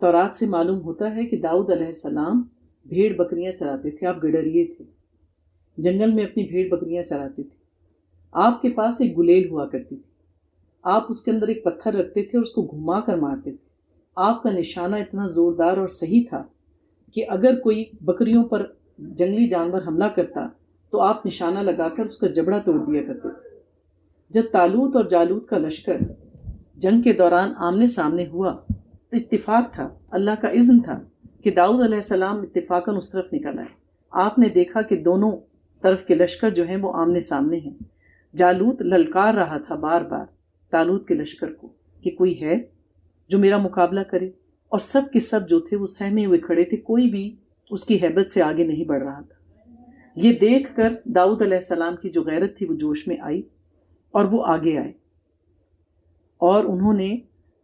A: تورات سے معلوم ہوتا ہے کہ داؤد علیہ السلام بھیڑ بکریاں چراتے تھے، آپ گڈریے تھے، جنگل میں اپنی بھیڑ بکریاں چراتے تھے۔ آپ کے پاس ایک گلیل ہوا کرتی تھی، آپ اس کے اندر ایک پتھر رکھتے تھے اور اس کو گھما کر مارتے تھے۔ آپ کا نشانہ اتنا زوردار اور صحیح تھا کہ اگر کوئی بکریوں پر جنگلی جانور حملہ کرتا تو آپ نشانہ لگا کر اس کا جبڑا توڑ دیا کرتے تھے۔ جب طالوت اور جالوت کا لشکر جنگ کے دوران آمنے سامنے ہوا تو اتفاق تھا، اللہ کا اذن تھا کہ داؤد علیہ السلام اتفاقاً اس طرف نکل آئے۔ آپ نے دیکھا کہ دونوں طرف کے لشکر جو ہیں وہ آمنے سامنے ہیں۔ جالوت للکار رہا تھا بار بار طالوت کے لشکر کو کہ کوئی ہے جو میرا مقابلہ کرے، اور سب کے سب جو تھے وہ سہمے ہوئے کھڑے تھے، کوئی بھی اس کی ہیبت سے آگے نہیں بڑھ رہا تھا۔ یہ دیکھ کر داؤد علیہ السلام کی جو غیرت تھی وہ جوش میں آئی اور وہ آگے آئے، اور انہوں نے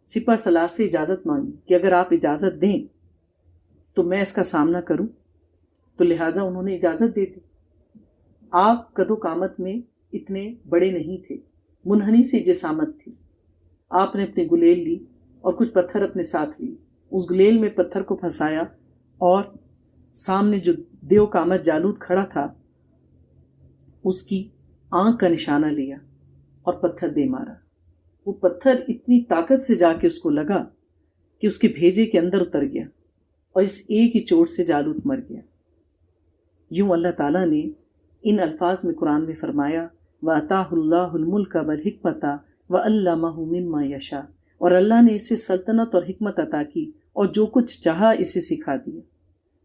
A: سپہ سالار سے اجازت مانگی کہ اگر آپ اجازت دیں تو میں اس کا سامنا کروں، تو لہٰذا انہوں نے اجازت دے دی۔ آپ قد و قامت میں اتنے بڑے نہیں تھے، منحنی سی جسامت تھی۔ آپ نے اپنی گلیل لی اور کچھ پتھر اپنے ساتھ لی، اس گلیل میں پتھر کو پھنسایا اور سامنے جو دیو قامت جالوت کھڑا تھا اس کی آنکھ کا نشانہ لیا اور پتھر دے مارا۔ وہ پتھر اتنی طاقت سے جا کے اس کو لگا کہ اس کے بھیجے کے اندر اتر گیا اور اس ایک ہی چوٹ سے جالوت مر گیا۔ یوں اللہ تعالیٰ نے ان الفاظ میں قرآن میں فرمایا وَأَتَاهُ اللَّهُ الْمُلْكَ وَالْحِكْمَةَ وَعَلَّمَهُ مِمَّا يَشَاءُ، اور اللہ نے اسے سلطنت اور حکمت عطا کی اور جو کچھ چاہا اسے سکھا دیا۔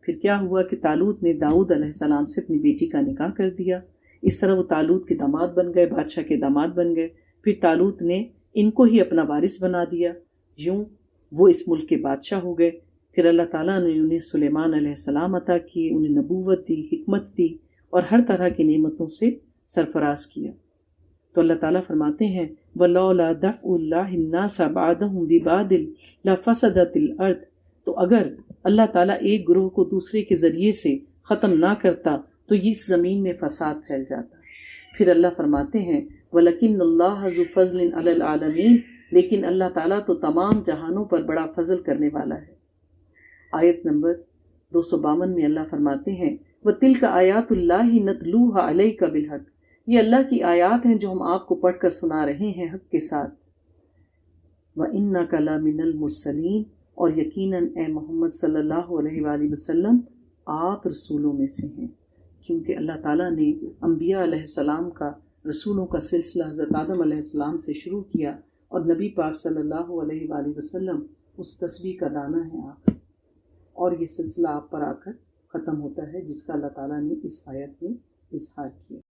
A: پھر کیا ہوا کہ طالوت نے داؤد علیہ السلام سے اپنی بیٹی کا نکاح کر دیا۔ اس طرح وہ طالوت کے داماد بن گئے، بادشاہ کے داماد بن گئے۔ پھر طالوت نے ان کو ہی اپنا وارث بنا دیا، یوں وہ اس ملک کے بادشاہ ہو گئے۔ پھر اللہ تعالیٰ نے انہیں سلیمان علیہ السلام عطا کیے، انہیں نبوت دی، حکمت دی اور ہر طرح کی نعمتوں سے سرفراز کیا۔ تو اللہ تعالیٰ فرماتے ہیں وَلَوْلَا دَفْعُ اللَّهِ النَّاسَ بَعْضَهُم بِبَعْضٍ لَفَسَدَتِ الْأَرْضُ، تو اگر اللہ تعالیٰ ایک گروہ کو دوسرے کے ذریعے سے ختم نہ کرتا تو اس زمین میں فساد پھیل جاتا۔ پھر اللہ فرماتے ہیں وَلَكِنَّ اللَّهَ ذُو فَضْلٍ عَلَى الْعَالَمِينَ، لیکن اللہ تعالیٰ تو تمام جہانوں پر بڑا فضل کرنے والا ہے۔ آیت نمبر 252 میں اللہ فرماتے ہیں وَتِلْكَ آیَاتُ اللَّهِ نَتْلُوهَا عَلَيْكَ بِالْحَقِّ، یہ اللہ کی آیات ہیں جو ہم آپ کو پڑھ کر سنا رہے ہیں حق کے ساتھ۔ وَإِنَّكَ لَمِنَ الْمُرْسَلِينَ، اور یقیناً اے محمد صلی اللہ علیہ وآلہ وسلم آپ رسولوں میں سے ہیں، کیونکہ اللہ تعالیٰ نے انبیاء علیہ السلام کا رسولوں کا سلسلہ حضرت آدم علیہ السلام سے شروع کیا، اور نبی پاک صلی اللہ علیہ وآلہ وسلم اس تسبیح کا دانہ ہے آپ، اور یہ سلسلہ آپ پر آ کر ختم ہوتا ہے جس کا اللہ تعالیٰ نے اس آیت میں اظہار کیا۔